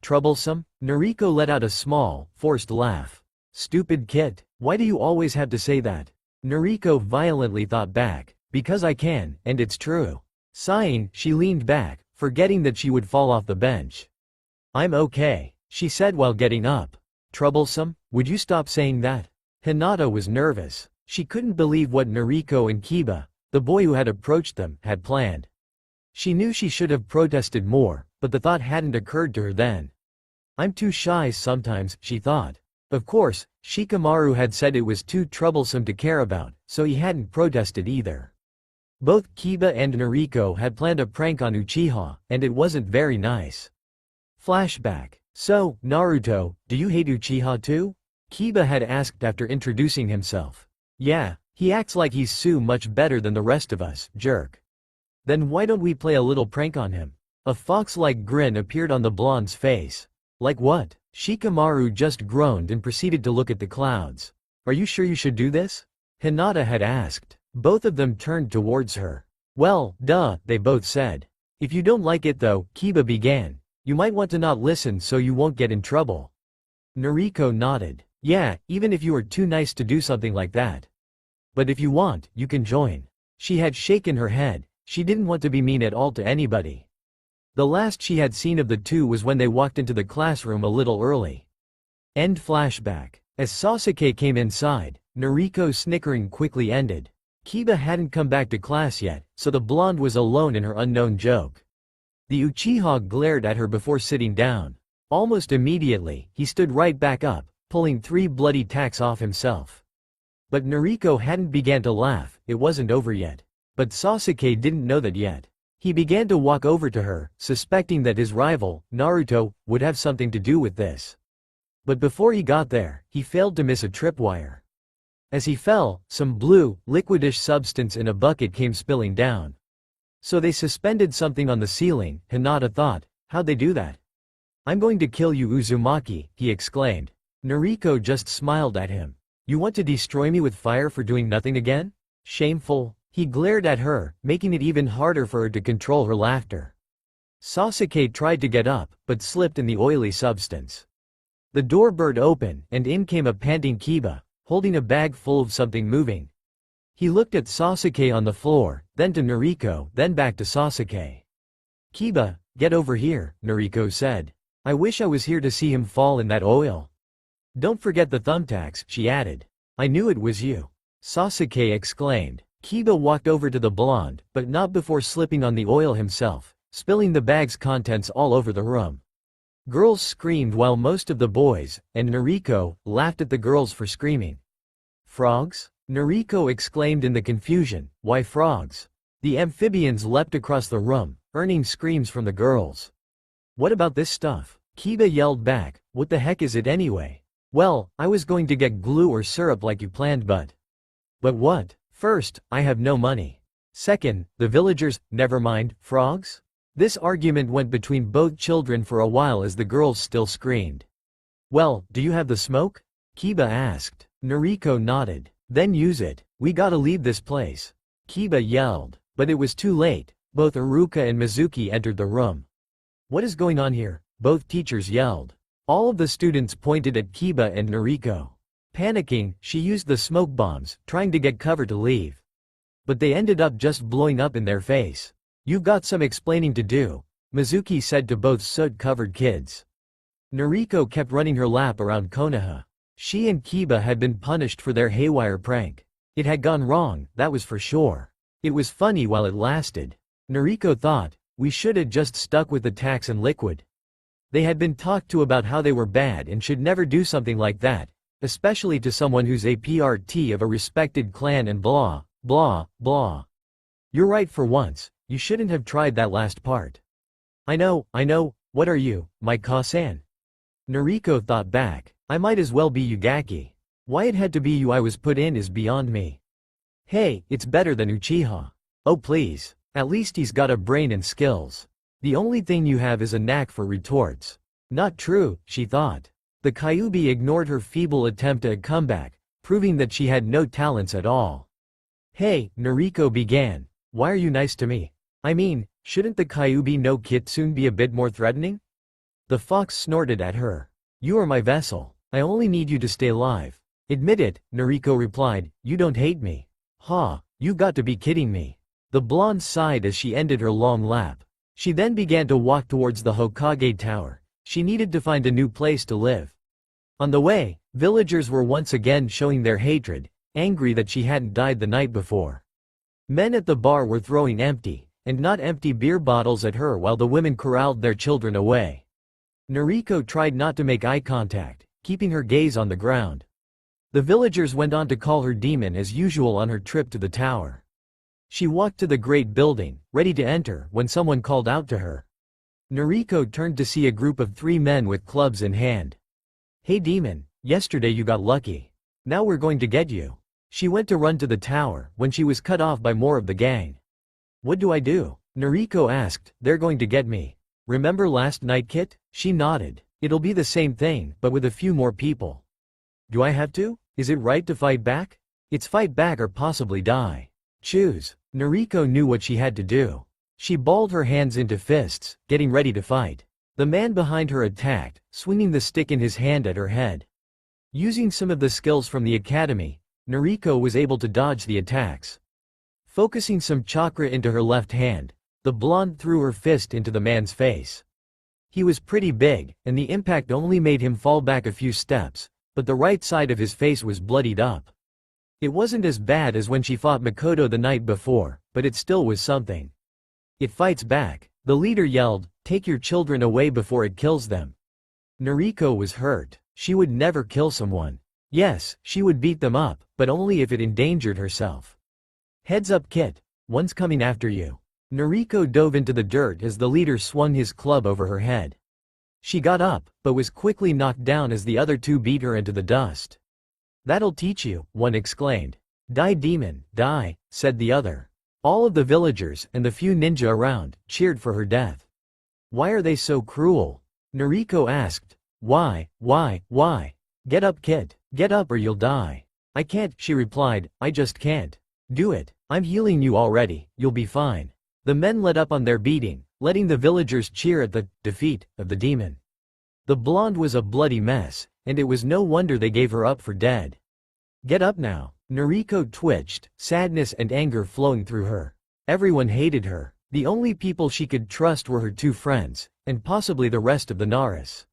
Troublesome? Nariko let out a small, forced laugh. Stupid kid. Why do you always have to say that? Nariko violently thought back. Because I can, and it's true. Sighing, she leaned back, forgetting that she would fall off the bench. I'm okay, she said while getting up. Troublesome? Would you stop saying that? Hinata was nervous. She couldn't believe what Nariko and Kiba, the boy who had approached them, had planned. She knew she should have protested more, but the thought hadn't occurred to her then. I'm too shy sometimes, she thought. Of course, Shikamaru had said it was too troublesome to care about, so he hadn't protested either. Both Kiba and Nariko had planned a prank on Uchiha, and it wasn't very nice. Flashback. So, Naruto, do you hate Uchiha too? Kiba had asked after introducing himself. Yeah, he acts like he's so much better than the rest of us, jerk. Then why don't we play a little prank on him? A fox-like grin appeared on the blonde's face. Like what? Shikamaru just groaned and proceeded to look at the clouds. Are you sure you should do this? Hinata had asked. Both of them turned towards her. Well, duh, they both said. If you don't like it though, Kiba began. You might want to not listen so you won't get in trouble. Nariko nodded. Yeah, even if you are too nice to do something like that. But if you want, you can join. She had shaken her head. She didn't want to be mean at all to anybody. The last she had seen of the two was when they walked into the classroom a little early. End flashback. As Sasuke came inside, Nariko's snickering quickly ended. Kiba hadn't come back to class yet, so the blonde was alone in her unknown joke. The Uchiha glared at her before sitting down. Almost immediately, he stood right back up, pulling 3 bloody tacks off himself. But Nariko hadn't began to laugh, it wasn't over yet. But Sasuke didn't know that yet. He began to walk over to her, suspecting that his rival, Naruto, would have something to do with this. But before he got there, he failed to miss a tripwire. As he fell, some blue, liquidish substance in a bucket came spilling down. So they suspended something on the ceiling, Hinata thought. How'd they do that? I'm going to kill you, Uzumaki, he exclaimed. Nariko just smiled at him. You want to destroy me with fire for doing nothing again? Shameful. He glared at her, making it even harder for her to control her laughter. Sasuke tried to get up, but slipped in the oily substance. The door burst open, and in came a panting Kiba, holding a bag full of something moving. He looked at Sasuke on the floor, then to Nariko, then back to Sasuke. Kiba, get over here, Nariko said. I wish I was here to see him fall in that oil. Don't forget the thumbtacks, she added. I knew it was you. Sasuke exclaimed. Kiba walked over to the blonde, but not before slipping on the oil himself, spilling the bag's contents all over the room. Girls screamed while most of the boys, and Nariko, laughed at the girls for screaming. Frogs? Nariko exclaimed in the confusion. Why frogs? The amphibians leapt across the room, earning screams from the girls. What about this stuff? Kiba yelled back. What the heck is it anyway? Well, I was going to get glue or syrup like you planned but what? First, I have no money. Second, the villagers, never mind, frogs? This argument went between both children for a while as the girls still screamed. Well, do you have the smoke? Kiba asked. Nariko nodded. Then use it. We gotta leave this place. Kiba yelled. But it was too late. Both Iruka and Mizuki entered the room. "What is going on here?" both teachers yelled. All of the students pointed at Kiba and Nariko. Panicking, she used the smoke bombs, trying to get cover to leave. But they ended up just blowing up in their face. "You've got some explaining to do," Mizuki said to both soot-covered kids. Nariko kept running her lap around Konoha. She and Kiba had been punished for their haywire prank. It had gone wrong, that was for sure. It was funny while it lasted. Nariko thought, we should have just stuck with the tax and liquid. They had been talked to about how they were bad and should never do something like that, especially to someone who's a PRT of a respected clan and blah, blah, blah. "You're right for once, you shouldn't have tried that last part." I know, what are you, my Ka-san?" Nariko thought back. "I might as well be Yugaki. Why it had to be you I was put in is beyond me. Hey, it's better than Uchiha. Oh please, at least he's got a brain and skills. The only thing you have is a knack for retorts." Not true, she thought. The Kyuubi ignored her feeble attempt at a comeback, proving that she had no talents at all. "Hey," Nariko began, "why are you nice to me? I mean, shouldn't the Kyuubi no Kitsune be a bit more threatening?" The fox snorted at her. "You are my vessel. I only need you to stay alive." "Admit it," Nariko replied, "you don't hate me." "Ha, you got to be kidding me." The blonde sighed as she ended her long lap. She then began to walk towards the Hokage tower. She needed to find a new place to live. On the way, villagers were once again showing their hatred, angry that she hadn't died the night before. Men at the bar were throwing empty, and not empty beer bottles at her while the women corralled their children away. Nariko tried not to make eye contact, keeping her gaze on the ground. The villagers went on to call her demon as usual on her trip to the tower. She walked to the great building, ready to enter, when someone called out to her. Nariko turned to see a group of 3 men with clubs in hand. "Hey demon, yesterday you got lucky. Now we're going to get you." She went to run to the tower, when she was cut off by more of the gang. "What do I do?" Nariko asked. "They're going to get me. Remember last night, Kit?" She nodded. "It'll be the same thing, but with a few more people." "Do I have to? Is it right to fight back?" "It's fight back or possibly die. Choose." Nariko knew what she had to do. She balled her hands into fists, getting ready to fight. The man behind her attacked, swinging the stick in his hand at her head. Using some of the skills from the academy, Nariko was able to dodge the attacks. Focusing some chakra into her left hand, the blonde threw her fist into the man's face. He was pretty big, and the impact only made him fall back a few steps, but the right side of his face was bloodied up. It wasn't as bad as when she fought Makoto the night before, but it still was something. "It fights back," the leader yelled, "take your children away before it kills them." Nariko was hurt. She would never kill someone. Yes, she would beat them up, but only if it endangered herself. "Heads up Kit, one's coming after you." Nariko dove into the dirt as the leader swung his club over her head. She got up, but was quickly knocked down as the other 2 beat her into the dust. "That'll teach you," one exclaimed. "Die demon, die," said the other. All of the villagers, and the few ninja around, cheered for her death. "Why are they so cruel?" Nariko asked. Why? Get up Kit, get up or you'll die." "I can't," she replied, "I just can't." "Do it, I'm healing you already, you'll be fine." The men let up on their beating, letting the villagers cheer at the defeat of the demon. The blonde was a bloody mess, and it was no wonder they gave her up for dead. "Get up now." Nariko twitched, sadness and anger flowing through her. Everyone hated her. The only people she could trust were her 2 friends, and possibly the rest of the Naris.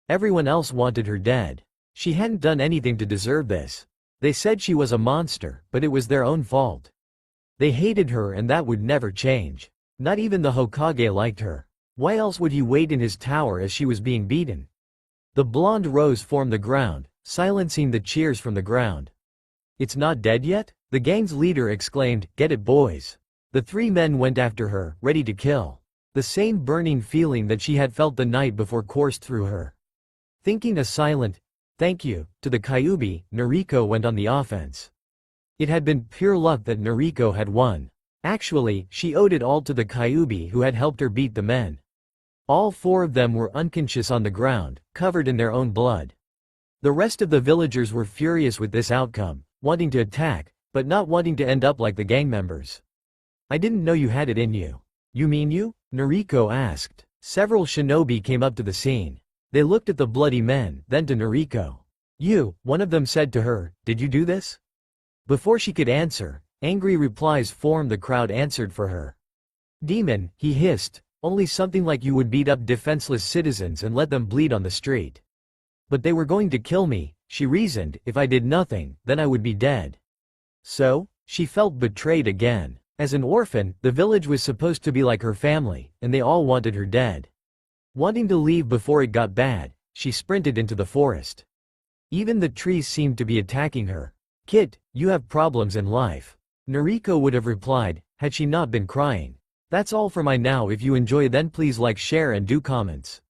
Everyone else wanted her dead. She hadn't done anything to deserve this. They said she was a monster, but it was their own fault. They hated her and that would never change. Not even the Hokage liked her. Why else would he wait in his tower as she was being beaten? The blonde rose from the ground, silencing the cheers from the ground. "It's not dead yet?" the gang's leader exclaimed. "Get it boys." The 3 men went after her, ready to kill. The same burning feeling that she had felt the night before coursed through her. Thinking a silent, "thank you," to the Kyuubi, Nariko went on the offense. It had been pure luck that Nariko had won. Actually, she owed it all to the Kyuubi who had helped her beat the men. All 4 of them were unconscious on the ground, covered in their own blood. The rest of the villagers were furious with this outcome, wanting to attack, but not wanting to end up like the gang members. "I didn't know you had it in you." You mean you? Nariko asked. Several shinobi came up to the scene. They looked at the bloody men, then to Nariko. You, one of them said to her, did you do this? Before she could answer, angry replies formed. The crowd answered for her. Demon, he hissed, only something like you would beat up defenseless citizens and let them bleed on the street. But they were going to kill me, she reasoned, if I did nothing, then I would be dead. So? She felt betrayed again. As an orphan, the village was supposed to be like her family, and they all wanted her dead. Wanting to leave before it got bad, she sprinted into the forest. Even the trees seemed to be attacking her. Kid, you have problems in life. Nariko would have replied, had she not been crying. That's all for my now. If you enjoy then please like, share and do comments.